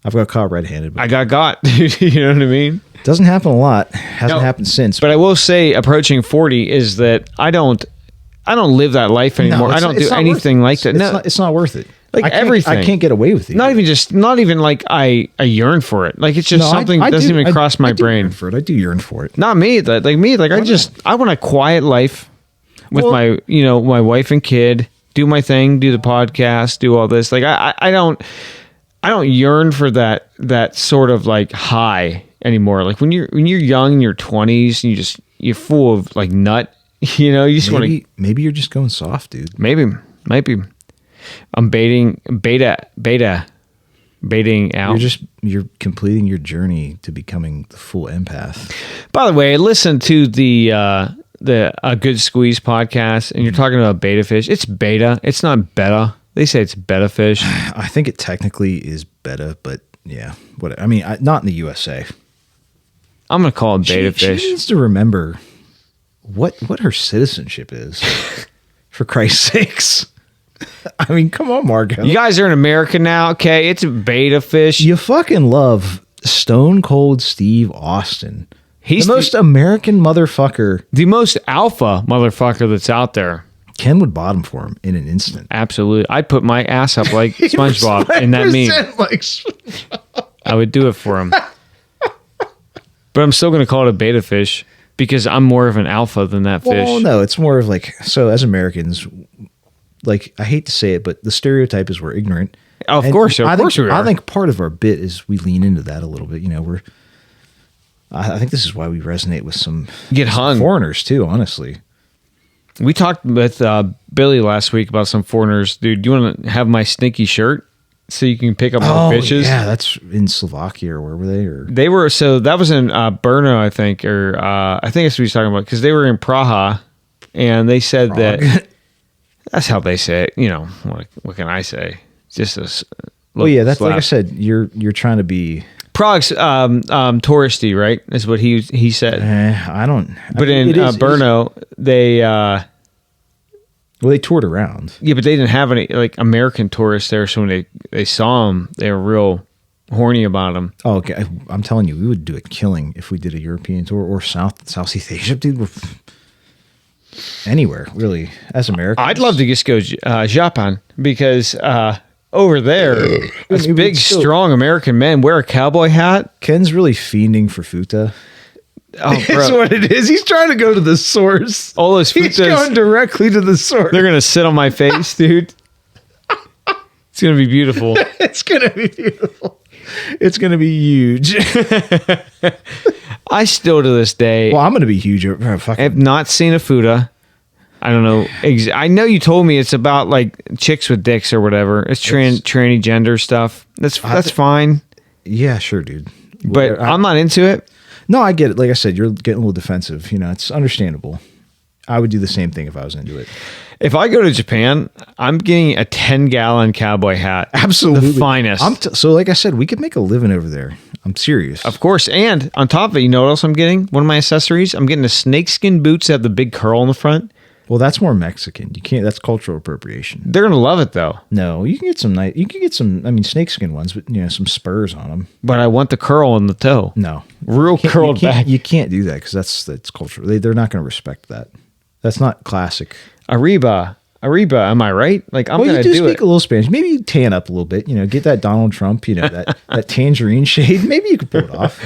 I've got caught red-handed. But I got, dude. You know what I mean? it doesn't happen a lot. Hasn't happened since. But I will say, approaching 40 is that I don't live that life anymore. I don't do anything like that. No, it's not worth it. Like everything. I can't get away with it. Not even like I yearn for it. Like it's just something that doesn't even cross my brain. I do yearn for it. Not me. I want a quiet life with my wife and kid. Do my thing. Do the podcast. Do all this. Like I don't yearn for that sort of like high anymore. Like when you're young in your 20s and you're full of like nut. You know, you just want to. Maybe you're just going soft, dude. Maybe. I'm baiting out. You're completing your journey to becoming the full empath. By the way, listen to the Good Squeeze podcast, and you're talking about beta fish. It's beta. It's not beta. They say it's betta fish. I think it technically is betta, but yeah. What I mean, not in the USA. I'm going to call it betta fish. She needs to remember what her citizenship is. For Christ's sakes. I mean, come on, Marco. You guys are in America now, okay? It's a betta fish. You fucking love Stone Cold Steve Austin. He's the most American motherfucker. The most alpha motherfucker that's out there. Ken would bottom for him in an instant. Absolutely. I'd put my ass up like SpongeBob in that meme. I would do it for him. But I'm still going to call it a betta fish because I'm more of an alpha than that fish. Well, no, it's more of like, so as Americans, like, I hate to say it, but the stereotype is we're ignorant. Oh, of course we are. I think part of our bit is we lean into that a little bit. You know, I think this is why we resonate with some foreigners too, honestly. We talked with Billy last week about some foreigners. Dude, do you want to have my stinky shirt so you can pick up more bitches? Yeah, that's in Slovakia, or where were they? Or they were, so that was in Brno, I think, or I think that's what he's talking about, because they were in Praha, and they said that that's how they say it. You know, what can I say? Just a well, yeah, that's slap. Like I said, you're trying to be. Prague's touristy, right? Is what he said. I don't. But in Brno, they they toured around. Yeah, but they didn't have any like American tourists there. So when they saw them, they were real horny about them. Oh, okay. I'm telling you, we would do a killing if we did a European tour or Southeast Asia, dude. We're anywhere really as Americans. I'd love to just go Japan because. Over there, it's big, strong American men wear a cowboy hat. Ken's really fiending for futa. Oh, bro. That's what it is. He's trying to go to the source. All those futas. He's going directly to the source. They're going to sit on my face, dude. It's going to be beautiful. It's going to be beautiful. It's going to be huge. I still, to this day... Well, I'm going to be huge. I have not seen a futa. I don't know. I know you told me it's about like chicks with dicks or whatever. It's tranny gender stuff. That's fine. Yeah, sure, dude. But I'm not into it. No, I get it. Like I said, you're getting a little defensive. You know, it's understandable. I would do the same thing if I was into it. If I go to Japan, I'm getting a 10-gallon cowboy hat. Absolutely. The finest. So like I said, we could make a living over there. I'm serious. Of course. And on top of it, you know what else I'm getting? One of my accessories? I'm getting the snakeskin boots that have the big curl in the front. Well, that's more Mexican. You can't. That's cultural appropriation. They're gonna love it though. No, you can get some nice. You can get some. I mean, snakeskin ones, but some spurs on them. But I want the curl in the toe. No, real curled back. You can't do that because that's cultural. They're not going to respect that. That's not classic. Arriba. Am I right? Like I'm gonna do it. Speak a little Spanish. Maybe you tan up a little bit. Get that Donald Trump. That tangerine shade. Maybe you could pull it off.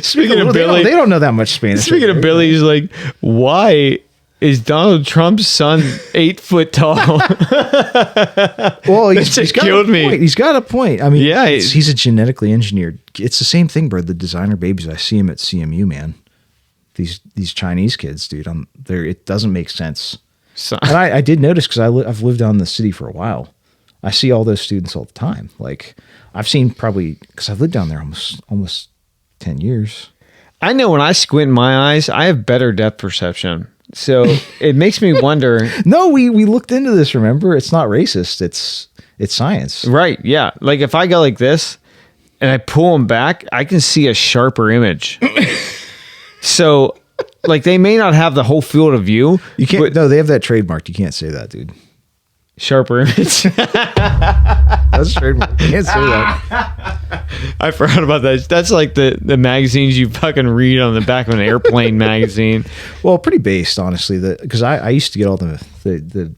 Speaking of Billy, they don't know that much Spanish. Speaking of Billy, he's like, why? Is Donald Trump's son 8 foot tall? Well, he's killed me. He's got a point. I mean, yeah, he's a genetically engineered. It's the same thing, bro. The designer babies. I see him at CMU, man. These Chinese kids, dude. It doesn't make sense. And I did notice because I've lived down in the city for a while. I see all those students all the time. Like I've seen probably because I've lived down there almost 10 years. I know when I squint my eyes, I have better depth perception. So it makes me wonder. No, we looked into this. Remember, it's not racist. It's science. Right. Yeah. Like if I go like this and I pull them back, I can see a sharper image. So like they may not have the whole field of view. You can't. No, they have that trademarked. You can't say that, dude. Sharper image. That's trademark. You can't say that. I forgot about that. That's like the magazines you fucking read on the back of an airplane magazine. Well, pretty based, honestly. Because I used to get all the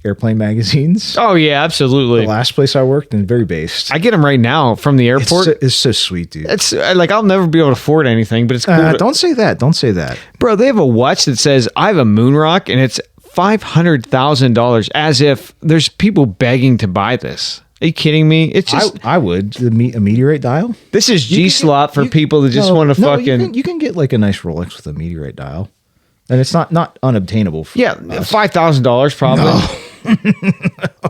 airplane magazines. Oh yeah, absolutely. The last place I worked, and very based. I get them right now from the airport. It's so sweet, dude. It's like I'll never be able to afford anything, but it's cool. Don't say that. Don't say that, bro. They have a watch that says I have a moon rock, and it's $500,000. As if there's people begging to buy this. Are you kidding me? It's just I would a meteorite dial. This is G-slot for people that just want to fucking. You can get like a nice Rolex with a meteorite dial, and it's not unobtainable. Yeah, $5,000 probably. No.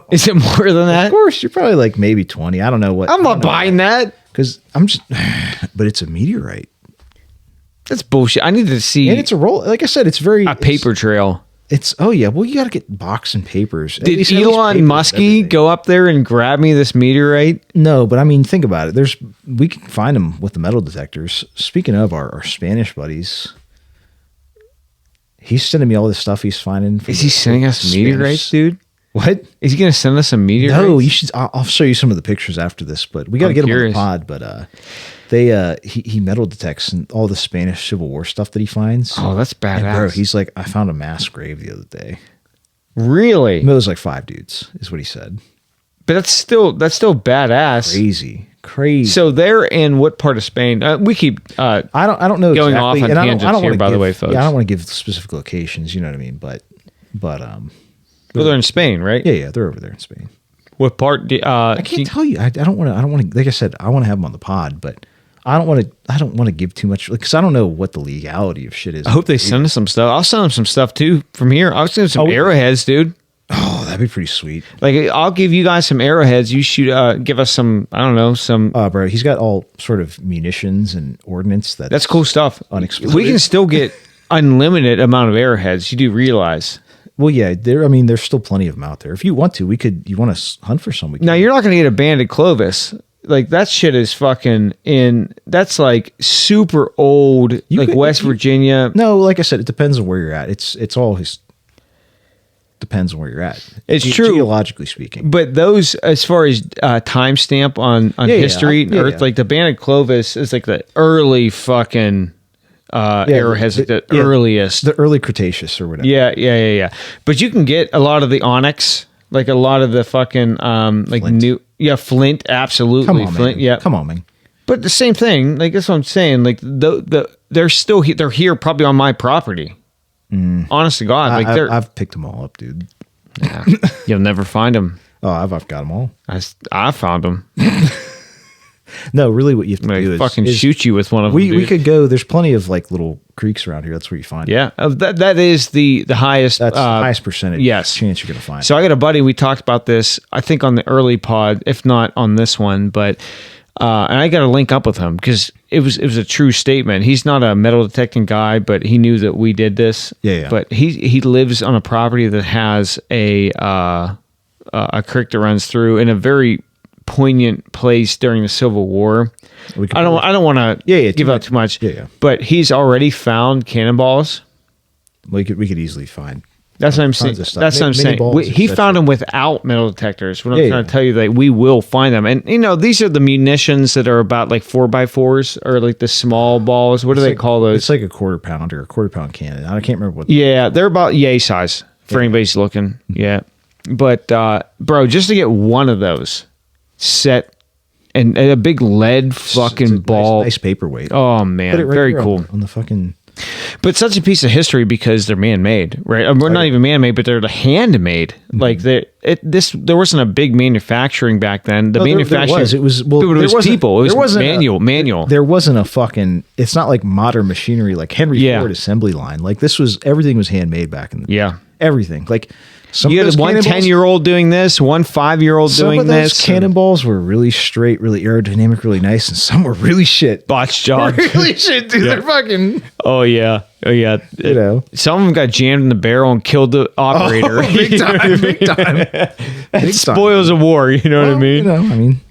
Is it more than that? Of course, you're probably like maybe 20. I don't know what. I'm not buying that because I'm just. But it's a meteorite. That's bullshit. I need to see. And it's a roll. Like I said, it's very paper trail. Oh yeah, well you got to get box and papers. Did Elon Muskie go up there and grab me this meteorite? No, but I mean, think about it. We can find them with the metal detectors. Speaking of our Spanish buddies, he's sending me all this stuff he's finding. Is he sending us meteorites, dude? What? Is he going to send us some meteorites? No, you should. I'll show you some of the pictures after this, but we got to get him on the pod. But he metal detects and all the Spanish Civil War stuff that he finds. Oh, that's badass. And bro, he's like, I found a mass grave the other day. Really? It was like 5 dudes, is what he said. But that's still badass. Crazy. So they're in what part of Spain? We keep. I don't know going exactly. off on tangents here, by the way, folks. Yeah, I don't want to give specific locations. You know what I mean? But well, they're in Spain, right? Yeah, they're over there in Spain. What part? I can't tell you. I don't want to. Like I said, I want to have them on the pod, but I don't want to give too much because I don't know what the legality of shit is. I hope they send us some stuff. I'll send them some stuff too from here. I'll send them some arrowheads, dude. Oh, that'd be pretty sweet. Like I'll give you guys some arrowheads. You shoot. Give us some. I don't know. Some. Bro, he's got all sort of munitions and ordnance. That's cool stuff. Unexploded. We can still get unlimited amount of arrowheads. You do realize. Well, yeah. There's still plenty of them out there. If you want to, we could. You want to hunt for some? Now you're not going to get a banded Clovis. Like that shit is fucking in. That's like super old, West Virginia. No, like I said, it depends on where you're at. It's all his. Depends on where you're at. It's true, geologically speaking. But those, as far as timestamp on history, Earth, like the banded Clovis is like the early fucking arrowheads, like the earliest, the early Cretaceous or whatever. Yeah. But you can get a lot of the onyx, like a lot of the fucking Flint. Flint, absolutely. Come on, Flint, man. yeah. Come on, man. But the same thing, like that's what I'm saying. Like they're still they're here, probably on my property. Honest to God, I've picked them all up, dude. Yeah, you'll never find them. Oh, I've got them all. I found them. No, really, what you have to do is fucking shoot you with one of them. We could go. There's plenty of like little creeks around here. That's where you find. Yeah, that is the highest. That's the highest percentage. Yes. Chance you're gonna find. So I got a buddy. We talked about this. I think on the early pod, if not on this one, but. And I got to link up with him because it was a true statement. He's not a metal detecting guy, but he knew that we did this. Yeah. But he lives on a property that has a creek that runs through in a very poignant place during the Civil War. I don't want to give out too much. Yeah. But he's already found cannonballs. We could easily find. That's what I'm saying. That's what I'm saying. He found them without metal detectors. What I'm trying to tell you, that we will find them. And these are the munitions that are about like 4x4s or like the small balls. What do they call those? It's like a quarter pound or a quarter pound cannon. I can't remember what. Yeah, they're about yay size for anybody's looking. Yeah, but bro, just to get one of those set and a big lead fucking ball, nice paperweight. Oh man, very cool on the fucking. But such a piece of history because they're man-made, right? We're not even man-made, but they're handmade. Mm-hmm. Like there wasn't a big manufacturing back then. The manufacturing it was people. It was manual. There wasn't a fucking. It's not like modern machinery like Henry Ford assembly line. Like everything was handmade back in the everything. Like you had one 10-year-old doing this, one 5-year-old doing this. Some of those cannonballs were really straight, really aerodynamic, really nice, and some were really shit. Botch job. Really shit, dude. They're fucking. Oh yeah. Some of them got jammed in the barrel and killed the operator. Big time. It spoils a war. You know what I mean?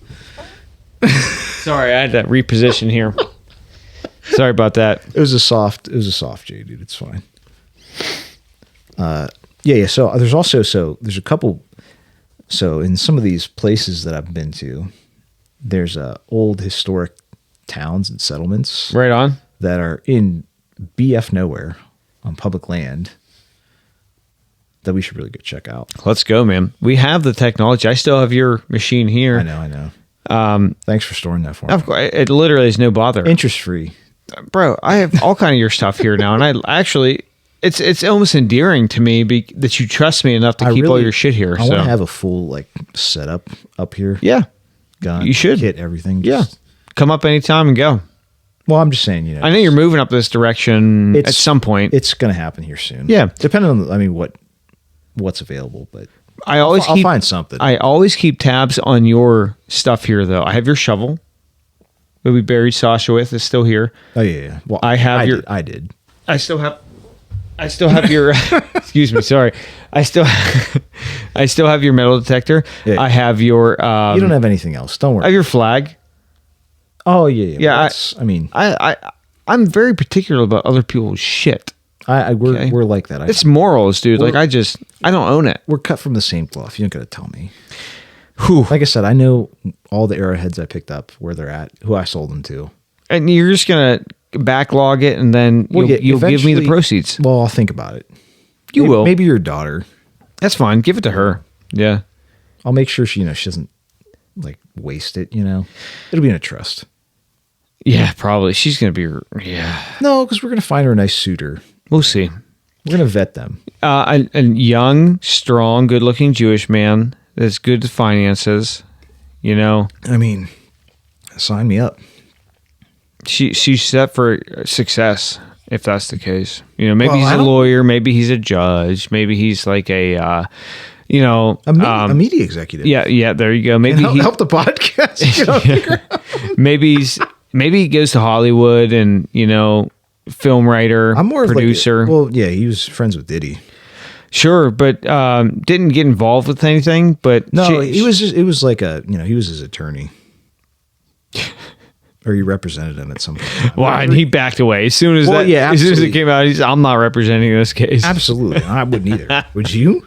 Sorry, I had to reposition here. Sorry about that. It was a soft J, dude. It's fine. Yeah. So there's a couple. So in some of these places that I've been to, there's old historic towns and settlements. Right on. That are in BF nowhere on public land that we should really go check out. Let's go, man. We have the technology. I still have your machine here. I know. Thanks for storing that for me. Of course, it literally is no bother. Interest free. Bro, I have all kind of your stuff here now, and I actually... It's almost endearing to me that you trust me enough to keep all your shit here. I want to have a full setup up here. Yeah, gun, you should kit, everything. Come up anytime and go. Well, I'm just saying, I know you're moving up this direction at some point. It's going to happen here soon. Yeah, depending on what's available, but I'll find something. I always keep tabs on your stuff here, though. I have your shovel that we buried Sasha with is still here. Oh yeah. Well, I have I did. I still have. I still have your. Excuse me. Sorry. I still have your metal detector. Yeah. I have your. You don't have anything else. Don't I worry. have your flag. Oh yeah. Yeah, I mean, I'm very particular about other people's shit. we're like that. It's morals, dude. Like I don't own it. We're cut from the same cloth. You don't got to tell me. Whew. Like I said, I know all the arrowheads I picked up, where they're at, who I sold them to. And you're just gonna backlog it, and then you'll give me the proceeds. Well, I'll think about it. You will. Maybe your daughter. That's fine. Give it to her. Yeah. I'll make sure she doesn't like waste it. It'll be in a trust. Yeah, probably. She's gonna be. Yeah. No, because we're gonna find her a nice suitor. We'll see. We're gonna vet them. A young, strong, good-looking Jewish man that's good at finances. I mean, sign me up. She's set for success if that's the case. Maybe Well, he's a lawyer, maybe he's a judge, maybe he's like a media executive. Yeah, there you go. Maybe help the podcast. Maybe he goes to Hollywood and film writer, I'm more producer. of well, yeah, he was friends with Diddy. Sure, but didn't get involved with anything. But No, it was like he was his attorney. Or you represented him at some point. Why? And he backed away as soon as as soon as it came out. I'm not representing this case. Absolutely, I wouldn't either. Would you?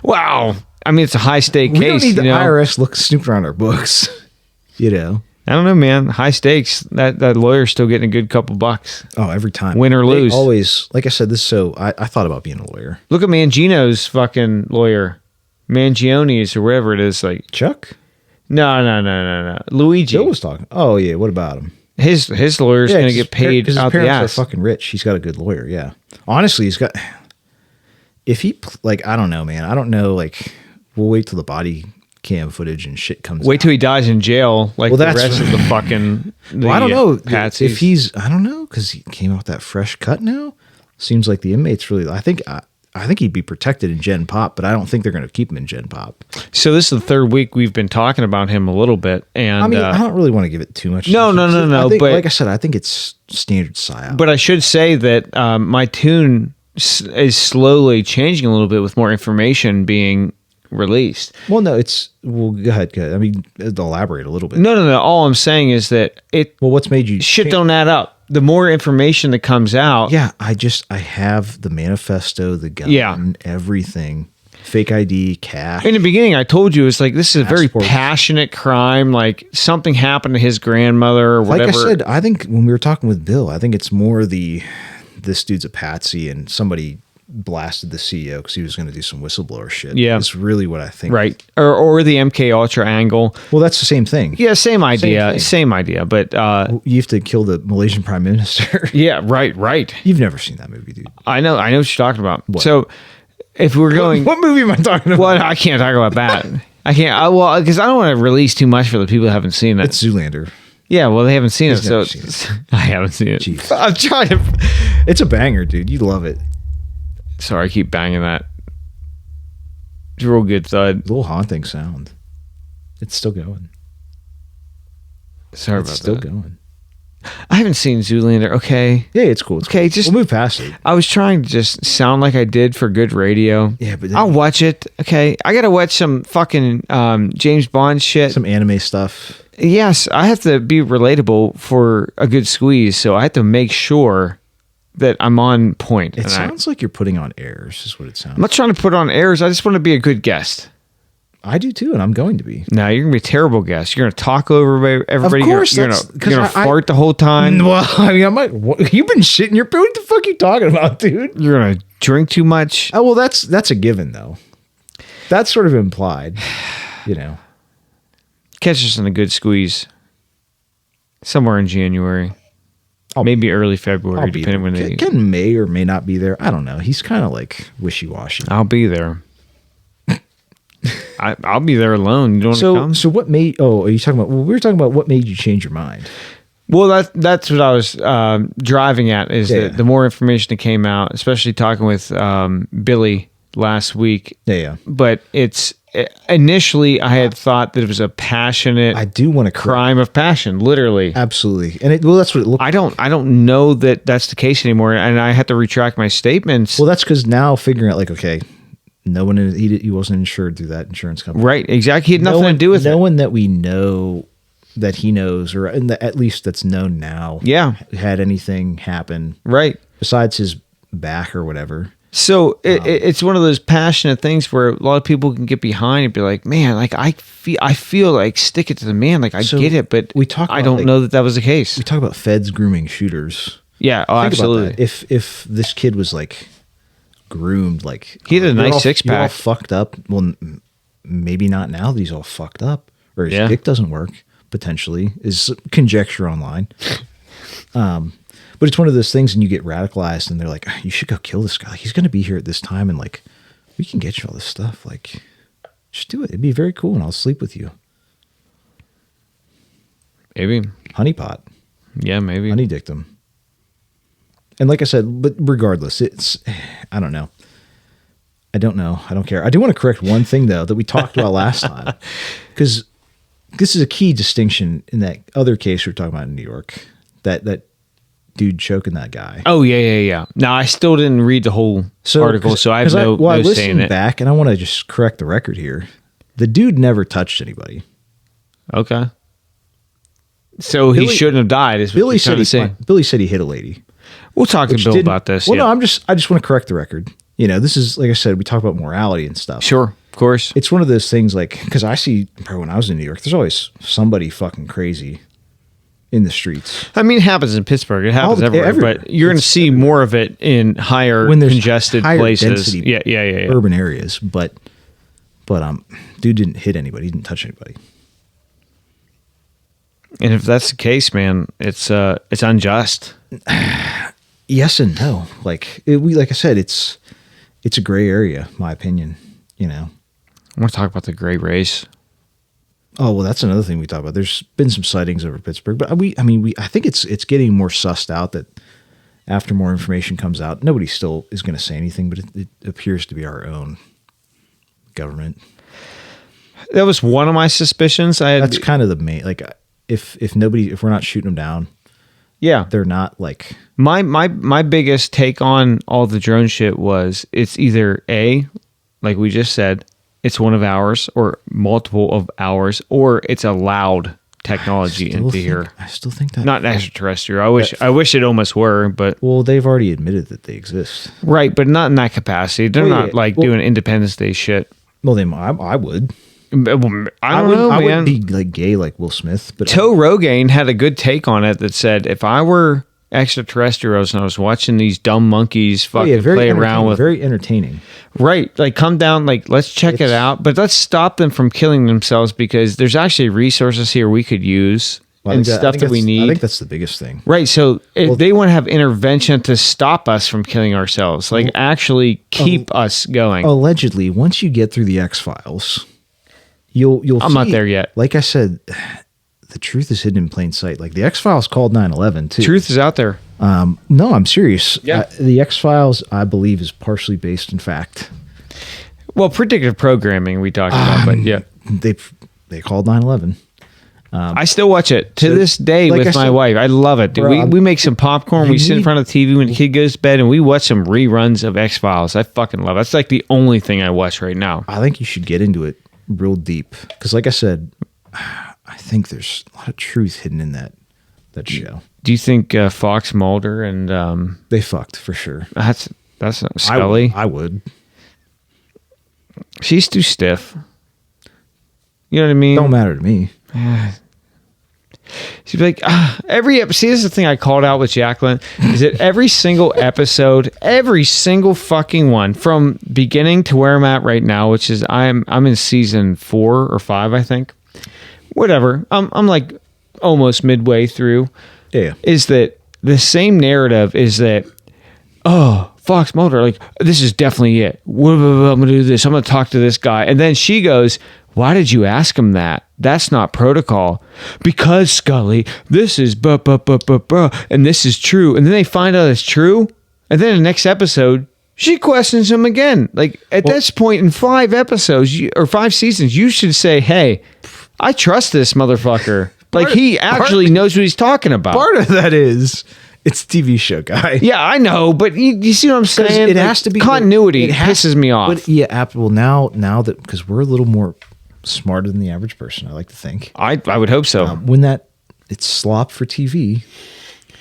Wow. I mean, it's a high stake We case. don't need the IRS snooping around our books. I don't know, man. High stakes. That lawyer's still getting a good couple bucks. Oh, every time, win or lose. Always, like I said, I thought about being a lawyer. Look at Mangino's fucking lawyer, Mangione's or whatever it is. Like Chuck. No. Luigi. Bill was talking. Oh yeah, what about him? His lawyer's going to get paid his out the parents ass. are fucking rich. He's got a good lawyer. Yeah, honestly, he's got. If he I don't know, man. I don't know. We'll wait till the body cam footage and shit comes. Wait till he dies in jail, the that's rest of the fucking. I don't know Patsies. if he's. I don't know because he came out with that fresh cut now. Seems like the inmates really. I think he'd be protected in Gen Pop, but I don't think they're going to keep him in Gen Pop. So this is the third week we've been talking about him a little bit, and I mean, I don't really want to give it too much. No. But But like I said, I think it's standard psyop. But I should say that my tune is slowly changing a little bit with more information being released. Well, no, go ahead. I mean, elaborate a little bit. No. All I'm saying is that what's made you shit don't add up. The more information that comes out. Yeah, I have the manifesto, the gun, everything. Fake ID, cash. In the beginning, I told you, it's like, this is a very Passport. passionate crime. Like, something happened to his grandmother or whatever. Like I said, I think when we were talking with Bill, I think it's more this dude's a patsy and somebody blasted the CEO because he was going to do some whistleblower shit. Yeah. It's really what I think. Right. Or the MK Ultra angle. Well, that's the same thing. Yeah, same idea. Same idea. But You have to kill the Malaysian prime minister. yeah, right. You've never seen that movie, dude. I know what you're talking about. What? So if we're going... What movie am I talking about? Well, I can't talk about that. I can't. Because I don't want to release too much for the people who haven't seen it. It's Zoolander. Yeah, well, they haven't seen it, so seen it. I haven't seen it. Jeez. I'm trying to... It's a banger, dude. You'd love it. Sorry, I keep banging that. It's a real good thud. Little haunting sound. It's still going. Sorry It's about still that. going. I haven't seen Zoolander. Okay. Yeah, it's cool. It's Okay, cool. just- we'll move past it. I was trying to just sound like I did for good radio. Yeah, but then I'll watch it. Okay. I got to watch some fucking James Bond shit. some anime stuff. Yes, I have to be relatable for a good squeeze, so I have to make sure that I'm on point. It And sounds like you're putting on airs, is what it sounds. I'm not trying to put on airs. I just want to be a good guest. I do too, and I'm going to be. No, you're gonna be a terrible guest. You're gonna talk over everybody. Of course, you're that's- gonna 'cause I- fart the whole time. Well, I mean, I might. You've been shitting your. What the fuck are you talking about, dude? You're gonna drink too much. Oh well, that's a given though. That's sort of implied, Catch us in a good squeeze. Somewhere in January, I'll- maybe early February, I'll be depending there. when they. Ken may or may not be there. I don't know. He's kind of like wishy-washy. I'll be there. I'll be there alone. You don't want to come? So what made? Oh, are you talking about? Well, we were talking about what made you change your mind. Well, that's what I was driving at. Is Yeah. that the more information that came out, especially talking with Billy last week. Yeah. But it's initially I had thought that it was a passionate. I do want to crime of passion, literally. Absolutely, and that's what it looked. I don't know that that's the case anymore, and I have to retract my statements. Well, that's because now figuring out like, okay, no one he wasn't insured through that insurance company, right? Exactly. He had nothing to do with it. No one that we know that he knows, or at least that's known now, had anything happen, right? Besides his back or whatever. So it's one of those passionate things where a lot of people can get behind and be like, man, like I feel like stick it to the man. Like I get it, but I don't know that was the case. We talk about feds grooming shooters. Yeah. Oh, absolutely. If this kid was like groomed, like he had a nice six pack, all fucked up. Well, maybe not now that he's all fucked up or his dick doesn't work. Potentially is conjecture online. But it's one of those things, and you get radicalized, and they're like, "You should go kill this guy. Like, he's going to be here at this time, and like, we can get you all this stuff. Like, just do it. It'd be very cool, and I'll sleep with you." Maybe honeypot. Yeah, maybe honey dictum. And like I said, but regardless, I don't know. I don't know. I don't care. I do want to correct one thing though that we talked about last time, because this is a key distinction in that other case we were talking about in New York. That dude choking that guy. Oh yeah. Now I still didn't read the whole article, so I have no say in it. Back, and I want to just correct the record here. The dude never touched anybody. Okay. So he shouldn't have died. Is what Billy said to say. Billy said he hit a lady. We'll talk to Bill about this. Well, no, I just want to correct the record. You know, this is like I said, we talk about morality and stuff. Sure, of course. It's one of those things, like, because I see when I was in New York, there's always somebody fucking crazy in the streets. I mean, it happens in Pittsburgh. It happens everywhere, but you're going to see more of it in higher congested places. Yeah. Urban areas, but dude didn't hit anybody. He didn't touch anybody. And if that's the case, man, it's unjust. Yes and no. Like I said, it's a gray area, my opinion. You know, I want to talk about the gray race. Oh, well, that's another thing we talk about. There's been some sightings over Pittsburgh, but I think it's getting more sussed out that after more information comes out, nobody still is going to say anything, but it appears to be our own government. That was one of my suspicions. That's kind of the main, like, if we're not shooting them down, yeah, they're not like my biggest take on all the drone shit was it's either A, like we just said, it's one of ours or multiple of ours, or it's allowed technology into here. I still think that not extraterrestrial. I wish it almost were, but they've already admitted that they exist, right? But not in that capacity. They're not doing Independence Day shit. Well, I would. I don't know, man. I wouldn't be like gay like Will Smith, but Toe Rogaine had a good take on it that said, if I were extraterrestrials and I was watching these dumb monkeys fucking play around with, very entertaining, right? Like, come down, like, let's check it out, but let's stop them from killing themselves, because there's actually resources here we could use and stuff that we need. I think that's the biggest thing, right? So if they want to have intervention to stop us from killing ourselves, like actually keep us going. Allegedly, once you get through the X-Files, you'll I'm not there yet. Like I said, the truth is hidden in plain sight. Like, the X-Files called 9/11 too. Truth is out there. No, I'm serious. Yeah. The X-Files, I believe, is partially based in fact. Well, predictive programming we talked about, but yeah, they called 9/11. I still watch it to this day with my wife. I love it. Dude, we make some popcorn. We sit in front of the TV when the kid goes to bed, and we watch some reruns of X-Files. I fucking love it. That's like the only thing I watch right now. I think you should get into it real deep, because like I said, I think there's a lot of truth hidden in that show. Do you think Fox Mulder and they fucked for sure? That's Scully. I would. She's too stiff. You know what I mean? Don't matter to me. She'd be like, every episode. See, this is the thing I called out with Jacqueline, is that every single episode, every single fucking one, from beginning to where I'm at right now, which is I'm in season 4 or 5, I think. Whatever. I'm like almost midway through. Yeah. Is that the same narrative? Is that Fox Mulder, like, this is definitely it. I'm gonna do this. I'm gonna talk to this guy, and then she goes, "Why did you ask him that? That's not protocol." "Because, Scully, this is and this is true." And then they find out it's true, and then in the next episode, she questions him again. Like at this point in 5 episodes or 5 seasons, you should say, "Hey, I trust this motherfucker." Like he actually knows what he's talking about. Part of that is it's a TV show, guy. Yeah, I know, but you see what I'm saying? It has to be continuity. It pisses me off. But yeah, well, now that because we're a little more smarter than the average person, I like to think. I would hope so. When it's slop for TV,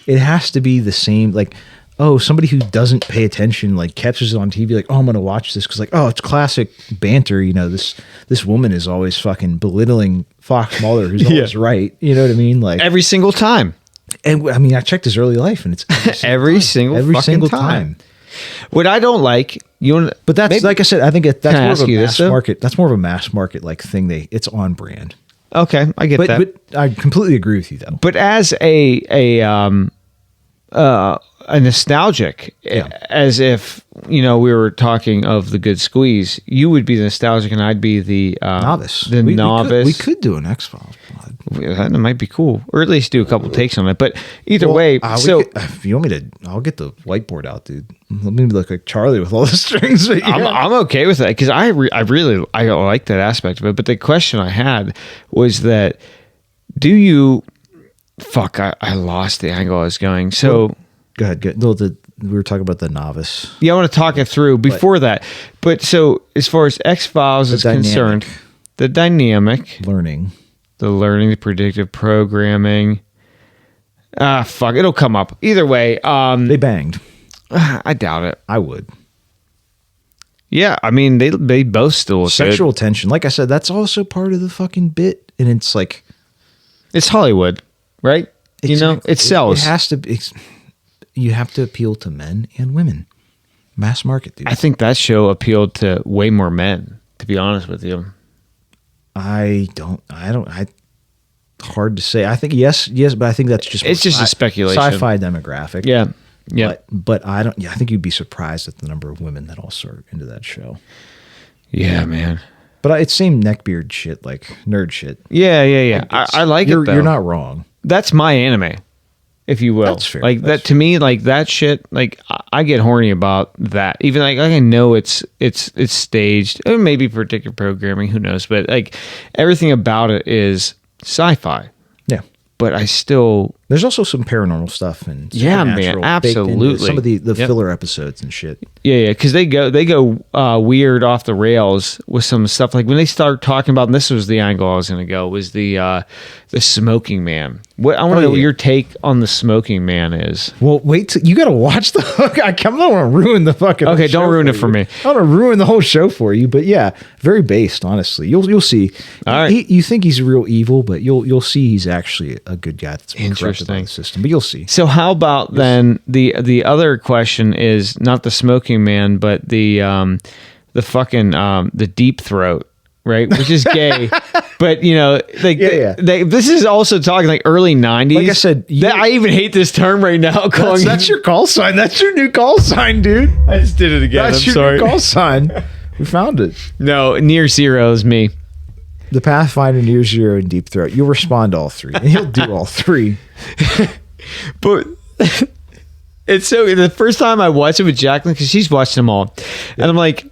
it has to be the same. Like, oh, somebody who doesn't pay attention like catches it on TV, like, oh, I'm gonna watch this because like, oh, it's classic banter. You know, this woman is always fucking belittling Fox Mulder, who's always right. You know what I mean? Like every single time. And I mean, I checked his early life, and it's every single time. What I don't like, but that's like I said, I think that's more of a mass this, market. That's more of a mass market like thing. It's on brand. Okay, I get that. But I completely agree with you, though. But as a nostalgic, as if we were talking of the Good Squeeze, you would be the nostalgic, and I'd be the novice. The novice. We could do an X-Files pod. That might be cool, or at least do a couple takes on it. But either way, if you want me to, I'll get the whiteboard out, dude. Let me look like Charlie with all the strings. Yeah. I'm okay with that because I really like that aspect of it. But the question I had was that, do you? Fuck, I lost the angle I was going. So go ahead. No, we were talking about the novice. Yeah, I want to talk it through before that. But so as far as X-Files is concerned, the dynamic learning, the predictive programming. Fuck, it'll come up either way. They banged. I doubt it. I would. Yeah, I mean they both still sexual tension. Like I said, that's also part of the fucking bit, and it's like it's Hollywood, right? Exactly. It sells. It has to be. You have to appeal to men and women. Mass market, dude. I think that show appealed to way more men, to be honest with you. Hard to say. I think yes, but I think that's just it's just a speculation. Sci-fi demographic. Yeah. Yeah. But I don't. Yeah, I think you'd be surprised at the number of women that also are into that show. Yeah, man. But it's same neckbeard shit, like nerd shit. Yeah. I like it. Though. You're not wrong. That's my anime, if you will. That's fair. Like that to me, like that shit. Like I get horny about that. Even like I know it's staged, or maybe predictive programming. Who knows? But like everything about it is sci-fi. Yeah. But I still there's also some paranormal stuff and man, absolutely some of the filler episodes and shit. Yeah, because they go weird off the rails with some stuff. Like when they start talking about, and this was the angle I was going to go, was the smoking man. What I want to know what your take on the smoking man is. Well, wait till you got to watch the. I don't want to ruin the fucking. Okay, don't ruin it for me. I don't want to ruin the whole show for you, but yeah, very based. Honestly, you'll see. All right, you think he's real evil, but you'll see he's actually a good guy that's been corrupted by the system. But you'll see. So how about then the other question is not the smoking man, but the fucking the deep throat. Right, which is gay, but this is also talking like early 90s. Like I said, I even hate this term right now. That's your call sign. That's your new call sign, dude. I just did it again. That's your new call sign. We found it. No, near zero is me. The Pathfinder, near zero, and deep throat. You'll respond to all three, and he'll do all three. But it's so the first time I watched it with Jacqueline, because she's watched them all, and I'm like,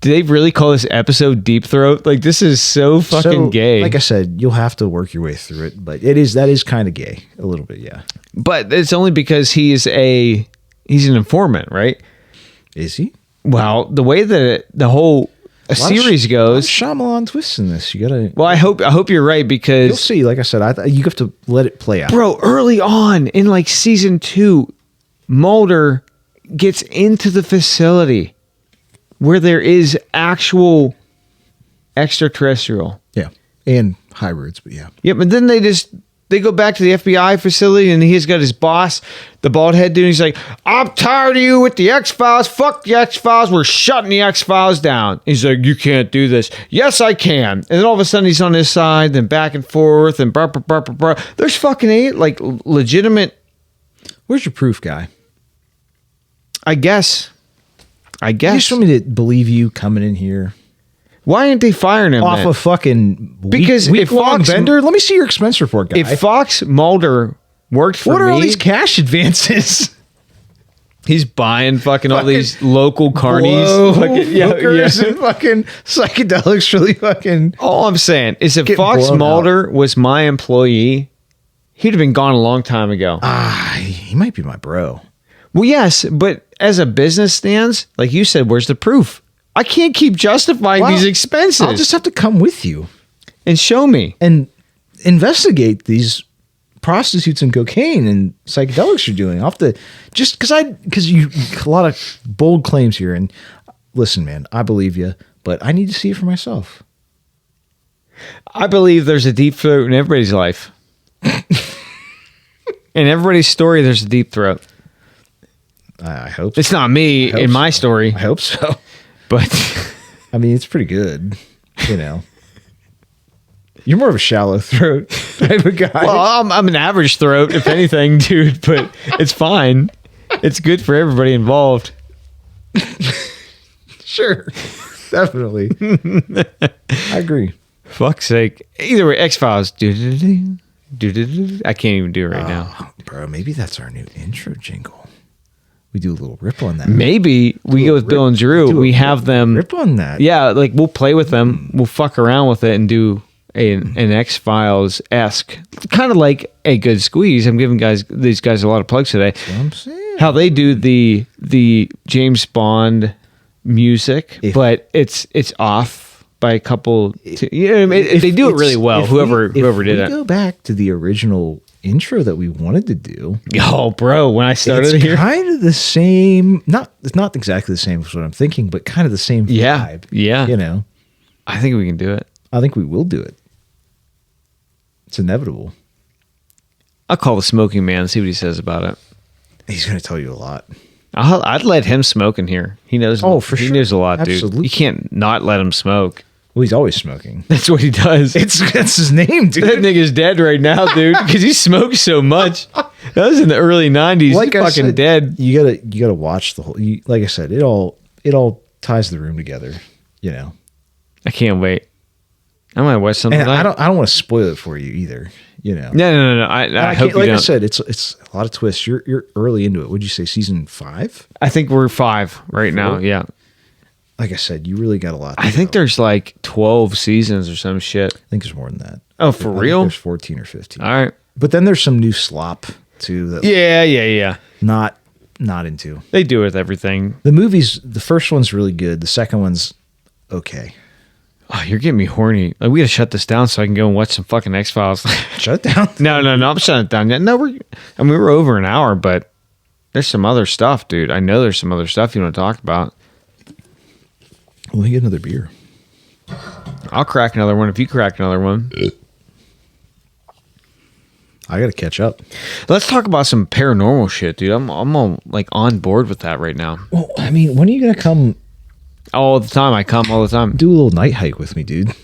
do they really call this episode Deep Throat? Like, this is so fucking gay. Like I said, you'll have to work your way through it, but that is kind of gay a little bit, yeah. But it's only because he's an informant, right? Is he? Well, the way that the whole series goes, Shyamalan twists in this. You gotta. Well, I hope you're right, because you'll see. Like I said, you have to let it play out, bro. Early on in like season 2, Mulder gets into the facility where there is actual extraterrestrial. Yeah. And hybrids, but yeah. Yeah, but then they go back to the FBI facility, and he's got his boss, the bald head dude. He's like, I'm tired of you with the X-Files. Fuck the X-Files. We're shutting the X-Files down. He's like, you can't do this. Yes, I can. And then all of a sudden he's on his side, then back and forth, and blah, blah, blah, blah, blah. There's fucking legitimate. Where's your proof, guy? I guess. You just want me to believe you coming in here? Why aren't they firing him off a fucking because if Fox vendor? Let me see your expense report, guy. If Fox Mulder worked for me, what are all these cash advances? He's buying fucking all these local carnies. Hookers and fucking psychedelics really fucking. All I'm saying is if Get Fox blown Mulder was my employee, he'd have been gone a long time ago. He might be my bro. Well, yes, but as a business stance, like you said, where's the proof? I can't keep justifying these expenses. I'll just have to come with you and show me and investigate these prostitutes and cocaine and psychedelics you're doing. I'll have to because you a lot of bold claims here. And listen, man, I believe you, but I need to see it for myself. I believe there's a deep throat in everybody's life. In everybody's story, there's a deep throat. I hope so. It's not me in my story. I hope so. But I mean, it's pretty good, you know. You're more of a shallow throat type of guy. Well, I'm an average throat, if anything, dude, but it's fine. It's good for everybody involved. Sure. Definitely. I agree. Fuck's sake. Either way, X-Files. I can't even do it right now. Bro, maybe that's our new intro jingle. We do a little rip on that. Maybe we go with Bill and Drew. We have them. Rip on that. Yeah, like we'll play with them. We'll fuck around with it and do an X-Files-esque, kind of like a good squeeze. I'm giving these guys a lot of plugs today. That's what I'm saying. How they do the James Bond music, but it's off by a couple. They do it really well. Whoever did it. Go back to the original intro that we wanted to do. Oh, bro! When I started it's here, kind of the same. It's not exactly the same as what I'm thinking, but kind of the same vibe. Yeah. You know, I think we can do it. I think we will do it. It's inevitable. I'll call the smoking man and see what he says about it. He's going to tell you a lot. I'd let him smoke in here. He knows. Oh, for sure. He knows a lot, Absolutely. dude. You can't not let him smoke. Well, he's always smoking. That's what he does. That's his name, dude. That nigga's dead right now, dude, because he smoked so much. That was in the early 90s. Like He's I fucking said, dead. You gotta watch the whole. Like I said, it all ties the room together. You know. I can't wait. I might watch something. And I don't want to spoil it for you either. You know. No. I hope you like don't. I said, it's a lot of twists. You're early into it. Would you say season 5? I think we're 5 right now. Yeah. Like I said, you really got a lot. I think there's like 12 seasons or some shit. I think there's more than that. Oh, for real? There's 14 or 15. All right. But then there's some new slop too. That Yeah. Not into. They do with everything. The movies. The first one's really good. The second one's okay. Oh, you're getting me horny. Like, we gotta shut this down so I can go and watch some fucking X-Files. Shut it down. No. I'm shutting it down yet. No, we're over an hour, but there's some other stuff, dude. I know there's some other stuff you want to talk about. We'll get another beer. I'll crack another one if you crack another one. I got to catch up. Let's talk about some paranormal shit, dude. I'm all, like on board with that right now. Well, I mean, when are you going to come All the time. I come all the time. do a little night hike with me, dude?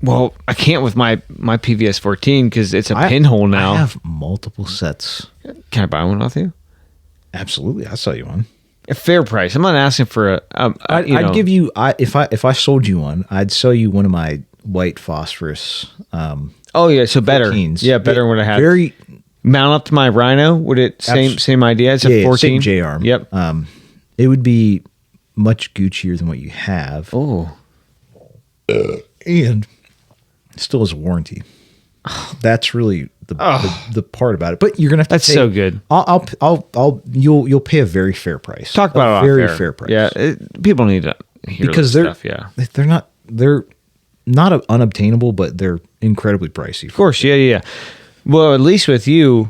Well, I can't with my PVS 14 because it's a pinhole now. I have multiple sets. Can I buy one off you? Absolutely. I'll sell you one. A fair price. I'm not asking for I'd give you, if I sold you one, I'd sell you one of my white phosphorus. Oh yeah, so better. 14s. Yeah, better than what I had. Very mount up to my Rhino. Would it same idea? It's a 14 same J arm. Yep. It would be much Guccier than what you have. Oh, And still has a warranty. That's really the part about it. But you're gonna have to. That's so good. You'll pay a very fair price. Talk about a it very off fair air. price. Yeah, people need to hear because this stuff. Yeah, they're not unobtainable, but they're incredibly pricey. Of course. Yeah. Well, at least with you,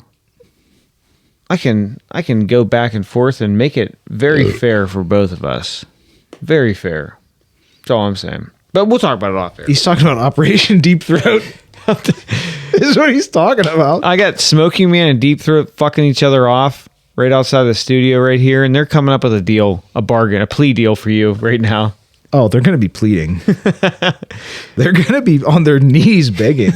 I can go back and forth and make it very fair for both of us. Very fair. That's all I'm saying. But we'll talk about it off air. He's talking about Operation Deep Throat. This is what he's talking about. I got Smoking Man and Deep Throat fucking each other off right outside the studio right here, and they're coming up with a deal, a bargain, a plea deal for you right now. Oh, they're going to be pleading. They're going to be on their knees begging.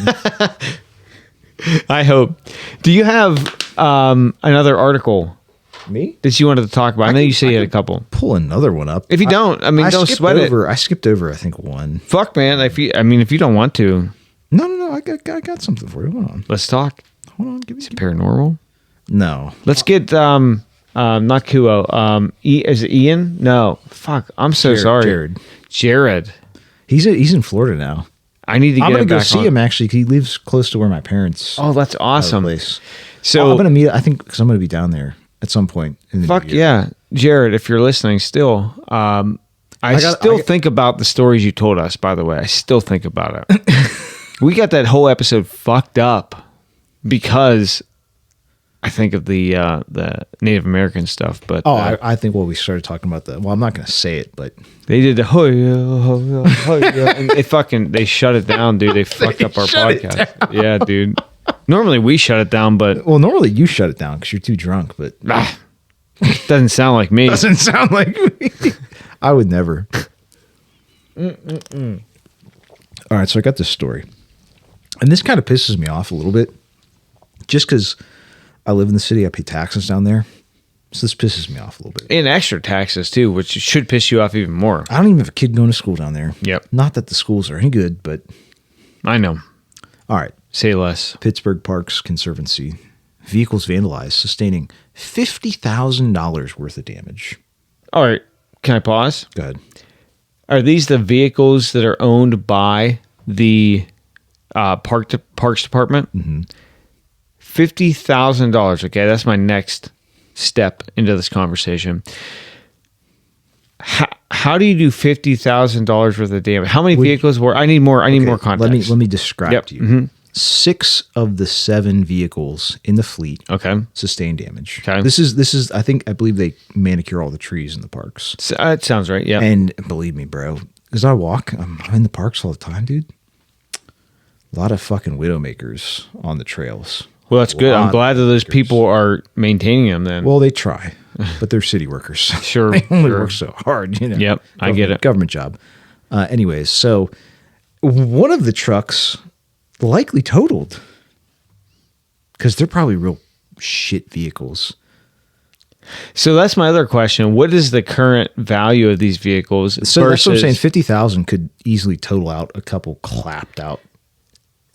I hope. Do you have another article Me? that you wanted to talk about? I know you said you had a couple. Pull another one up. If you don't, don't sweat it. I skipped over, I think, one. Fuck, man. If you don't want to, No. I got something for you. Hold on. let's talk. Hold on. Give me some. Paranormal. No. Let's get a Not Kuo. Is it Ian? No. Fuck. I'm so sorry. Jared. He's in Florida now. I need to get I'm gonna him go back see on. him. Actually, he lives close to where my parents. Oh, that's awesome. Place. So I'm gonna meet. I think because I'm gonna be down there at some point. In the fuck new year. yeah, Jared. If you're listening, still, I think about the stories you told us. By the way, I still think about it. We got that whole episode fucked up because I think of the Native American stuff. But I think we started talking about the. Well, I'm not gonna say it, but they did the and they shut it down, dude. They fucked up our podcast. Yeah, dude. Normally we shut it down, but normally you shut it down because you're too drunk. But doesn't sound like me. Doesn't sound like me. I would never. All right, so I got this story, and this kind of pisses me off a little bit, just because I live in the city. I pay taxes down there, so this pisses me off a little bit. And extra taxes too, which should piss you off even more. I don't even have a kid going to school down there. Yep. Not that the schools are any good, but I know. All right. Say less. Pittsburgh Parks Conservancy. Vehicles vandalized, sustaining $50,000 worth of damage. All right. Can I pause? Go ahead. Are these the vehicles that are owned by the Parks Department? Mm-hmm. $50,000. Okay, that's my next step into this conversation. How do you do $50,000 worth of damage? How many vehicles were? I need more. I need more context. Let me describe to you. Mm-hmm. 6 of the 7 vehicles in the fleet sustained damage. Okay. This is I believe they manicure all the trees in the parks. That sounds right. Yeah. And believe me, bro, because I'm in the parks all the time, dude. A lot of fucking widowmakers on the trails. Well, that's good. I'm glad that those people are maintaining them then. Well, they try, but they're city workers. Sure. They only work so hard, you know. Yep, I get it. Government job. Anyways, so one of the trucks likely totaled because they're probably real shit vehicles. So that's my other question. What is the current value of these vehicles? So that's what I'm saying. 50,000 could easily total out a couple clapped out.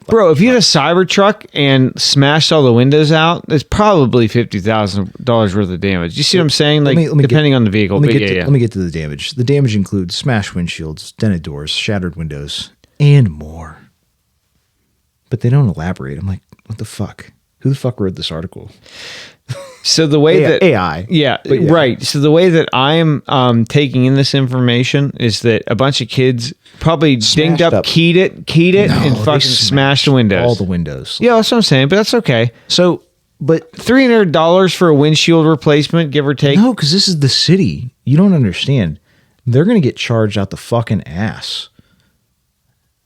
Bro, if you had a Cybertruck and smashed all the windows out, it's probably $50,000 worth of damage. You see what I'm saying? Like, depending on the vehicle. Let me get to the damage. The damage includes smashed windshields, dented doors, shattered windows, and more. But they don't elaborate. I'm like, what the fuck? Who the fuck wrote this article? So the way that AI, yeah, right. So the way that I'm taking in this information is that a bunch of kids probably dinged up, keyed it, and fucking smashed the windows. All the windows. Yeah, that's what I'm saying. But that's okay. So, but $300 for a windshield replacement, give or take. No, because this is the city. You don't understand. They're going to get charged out the fucking ass.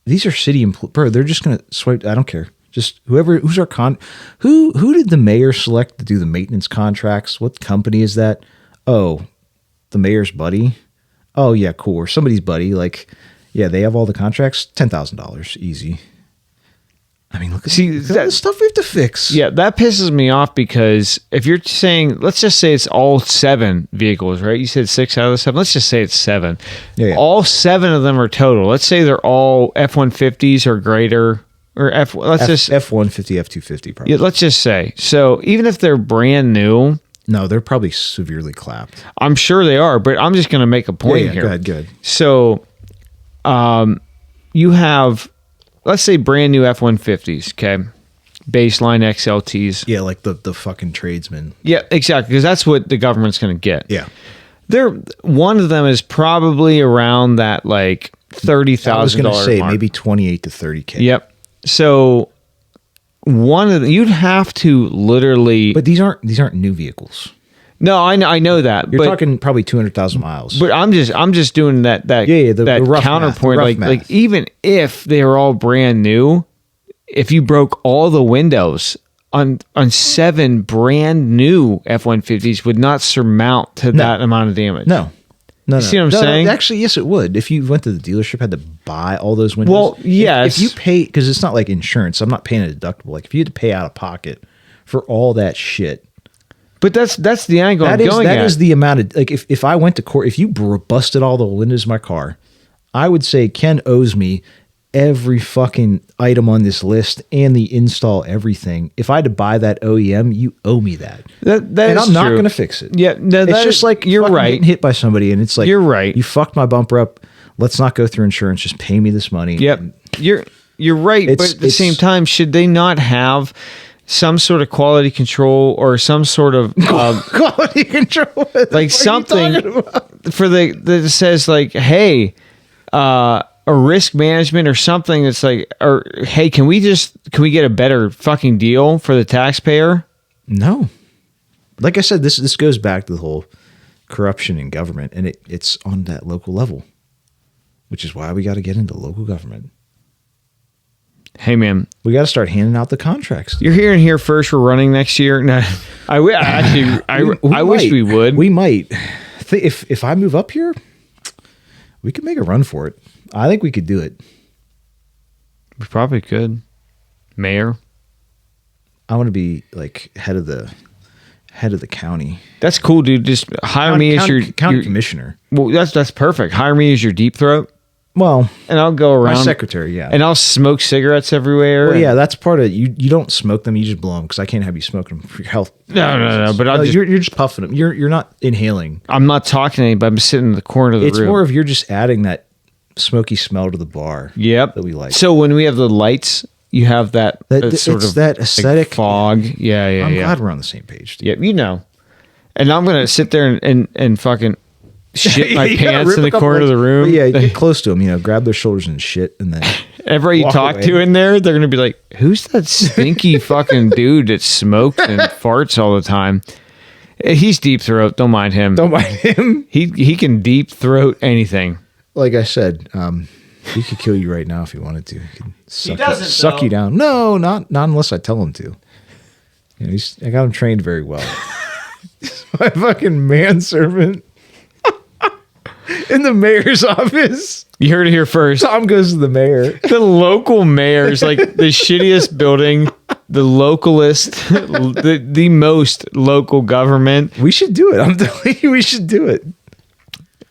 These are city employees. Bro, they're just going to swipe. I don't care. Just who's our who did the mayor select to do the maintenance contracts? What company is that? Oh, the mayor's buddy. Oh yeah, cool. Or somebody's buddy. Like, yeah, they have all the contracts. $10,000 easy. I mean, look at the stuff we have to fix. Yeah, that pisses me off because if you're saying, let's just say it's all 7 vehicles, right? You said 6 out of the 7. Let's just say it's 7. Yeah. All 7 of them are total. Let's say they're all F-150s or greater. Or F-150, F-250 probably. Yeah, let's just say. So even if they're brand new. No, they're probably severely clapped. I'm sure they are, but I'm just going to make a point here. Go ahead. So you have, let's say, brand new F-150s, okay? Baseline XLTs. Yeah, like the fucking tradesmen. Yeah, exactly, because that's what the government's going to get. Yeah. One of them is probably around that, like, $30,000 I was going to say mark. maybe 28 to 30K. Yep. So you'd have to literally. But these aren't new vehicles. No, I know that. You're talking probably 200,000 miles. But I'm just doing that the rough counterpoint. Math, like even if they were all brand new, if you broke all the windows on 7 brand new F-150s would not surmount to that amount of damage. No. You see what I'm saying? No, actually, yes, it would. If you went to the dealership, had to buy all those windows. Well, yes. If you pay, because it's not like insurance. I'm not paying a deductible. Like if you had to pay out of pocket for all that shit. But that's the angle I'm going at. That is the amount of, like if I went to court, if you busted all the windows of my car, I would say Ken owes me every fucking item on this list and the install everything. If I had to buy that OEM, you owe me that. That and is I'm not true. going to fix it. Yeah, no, it's just like you're fucking right. getting hit by somebody, and it's like You're right. You fucked my bumper up. Let's not go through insurance. Just pay me this money. Yep, you're right. But at the same time, should they not have some sort of quality control or some sort of quality control? like something for that says like, hey, a risk management or something that's like, or hey, can we get a better fucking deal for the taxpayer? No. Like I said, this goes back to the whole corruption in government, and it's on that local level, which is why we got to get into local government. Hey man, we got to start handing out the contracts. You're hearing here first. We're running next year. No, I wish we would. We might. If I move up here, we could make a run for it. I think we could do it. We probably could. Mayor. I want to be like head of the county. That's cool, dude. Just hire me as your county commissioner. Well, that's perfect. Hire me as your deep throat. Well, and I'll go around. My secretary, yeah. And I'll smoke cigarettes everywhere. Well, yeah, that's part of you. You don't smoke them; you just blow them because I can't have you smoking them for your health. No. But you're just puffing them. You're not inhaling. I'm not talking to anybody. I'm sitting in the corner of the room. It's more of you're just adding that smoky smell to the bar. Yep, that we like. So when we have the lights, you have that sort of that aesthetic like fog. Yeah. I'm glad we're on the same page. Dude. Yeah, And I'm gonna sit there and fucking shit my pants in the corner of the room. Yeah, get close to them. Grab their shoulders and shit, and then everybody you talk to in there, they're gonna be like, "Who's that stinky fucking dude that smokes and farts all the time?" He's deep throat. Don't mind him. Don't mind him. He can deep throat anything. Like I said, he could kill you right now if he wanted to. He could suck you down. No, not unless I tell him to. I got him trained very well. He's my fucking manservant. In the mayor's office. You heard it here first. Tom goes to the mayor. The local mayor's like the shittiest building, the localist, the most local government. We should do it. I'm telling you, we should do it.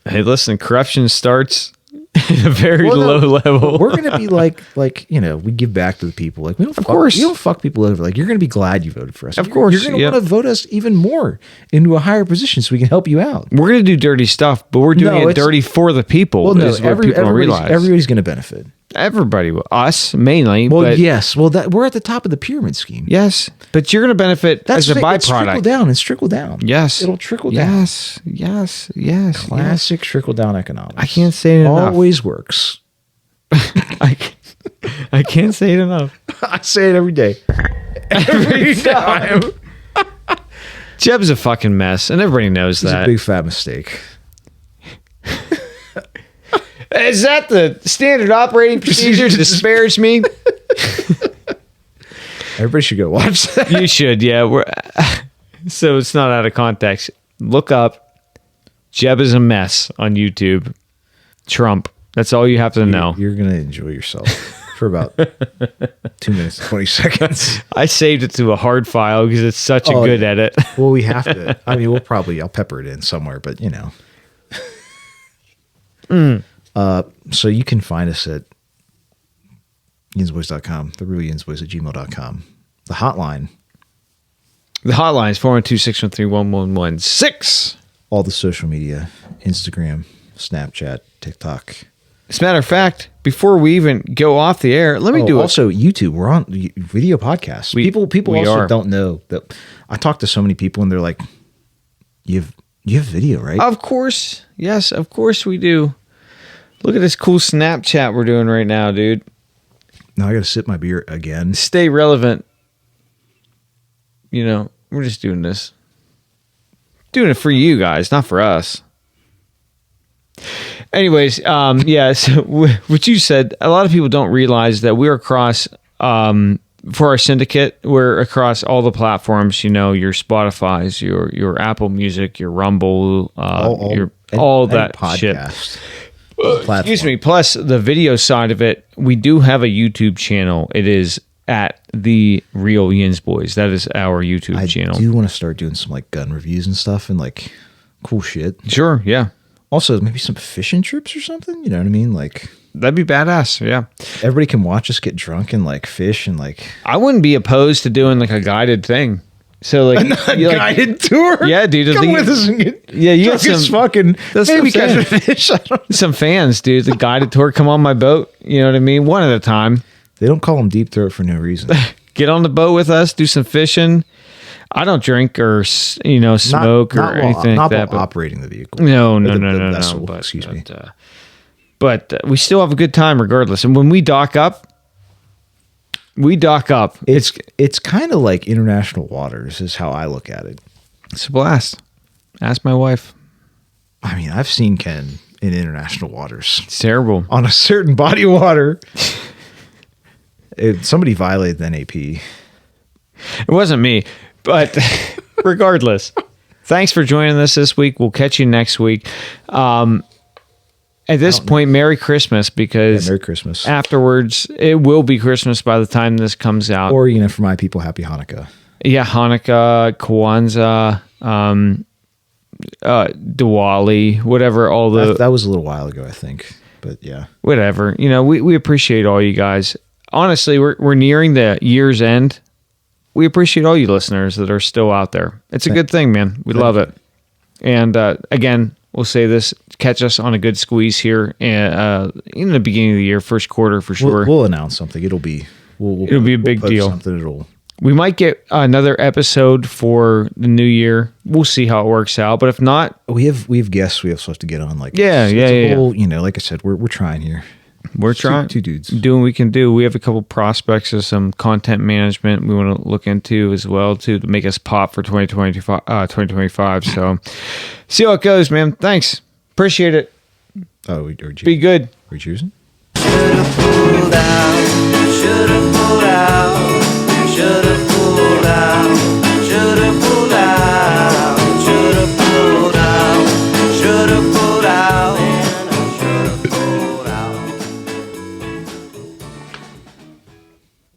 Hey, listen, corruption starts at a very low level. We're gonna be like we give back to the people. Like we don't. You don't fuck people over. Like you're gonna be glad you voted for us. Of course, you're gonna want to vote us even more into a higher position so we can help you out. We're gonna do dirty stuff, but we're doing it dirty for the people. Well, no, everybody's gonna benefit. Everybody will. Us mainly. Well, but yes. Well, we're at the top of the pyramid scheme. Yes, but you're going to benefit as a byproduct. It's trickle down. Yes, it'll trickle down. Yes. Classic trickle down economics. I can't say it enough. Always works. I can't say it enough. I say it every day. Every time. Jeb's a fucking mess, and everybody knows that. It's a big fat mistake. Is that the standard operating procedure to disparage me? Everybody should go watch that. You should, yeah. So it's not out of context. Look up Jeb is a mess on YouTube. Trump. That's all you have to know. You're going to enjoy yourself for about 2 minutes and 20 seconds. I saved it to a hard file because it's such a good edit. Well, we have to. I mean, I'll pepper it in somewhere, but so you can find us at yinsboys.com, therealyinsboys@gmail.com. The hotline. The hotline is 412-613-1116. All the social media, Instagram, Snapchat, TikTok. As a matter of fact, before we even go off the air, let me do also YouTube. We're on video podcasts. People also don't know that. I talk to so many people and they're like, you have video, right? Of course. Yes, of course we do. Look at this cool Snapchat we're doing right now, dude. Now I got to sip my beer again. Stay relevant. We're just doing this. Doing it for you guys, not for us. Anyways, so what you said, a lot of people don't realize that we're across, for our syndicate, we're across all the platforms, your Spotify's, your Apple Music, your Rumble, all that shit. Excuse me. Plus the video side of it, we do have a YouTube channel. It is at The Real Yins Boys. That is our YouTube channel. I do want to start doing some gun reviews and stuff and cool shit. Sure, yeah. Also, maybe some fishing trips or something. You know what I mean? That'd be badass. Yeah. Everybody can watch us get drunk and like fish and like I wouldn't be opposed to doing like a guided thing. So like you like, guided tour. Yeah, dude. Come with us and get you drunk got as some fucking that's maybe what I'm catch a fish. I don't know. some fans, dude. The guided tour. Come on my boat. You know what I mean? One at a time. They don't call them deep throat for no reason. Get on the boat with us. Do some fishing. I don't drink or smoke or anything not like that. while operating the vehicle. No. Vessel, But, excuse me. But we still have a good time regardless. And when we dock up. It's kind of like international waters is how I look at it. It's a blast. Ask my wife. I mean, I've seen Ken in international waters It's terrible. on a certain body of water. Somebody violated the NAP. It wasn't me, but regardless, thanks for joining us this week. We'll catch you next week. At this point, Merry Christmas, because Merry Christmas. afterwards, it will be Christmas by the time this comes out. Or, for my people, Happy Hanukkah. Yeah, Hanukkah, Kwanzaa, Diwali, whatever, all the... That was a little while ago, I think. But yeah. Whatever. We appreciate all you guys. Honestly, we're nearing the year's end. We appreciate all you listeners that are still out there. It's a good thing, man. We love it. And again, we'll say this, catch us on a good squeeze here in the beginning of the year, first quarter for sure. We'll announce something. It'll be a big post deal. Something We might get another episode for the new year. We'll see how it works out. But if not, we have guests we have supposed to get on. Like whole, like I said, we're trying here. We're trying. Two dudes doing what we can do. We have a couple prospects of some content management we want to look into as well to make us pop for 2025. So see how it goes, man. Thanks. Appreciate it. Oh, be good. Are we choosing? Should've pulled out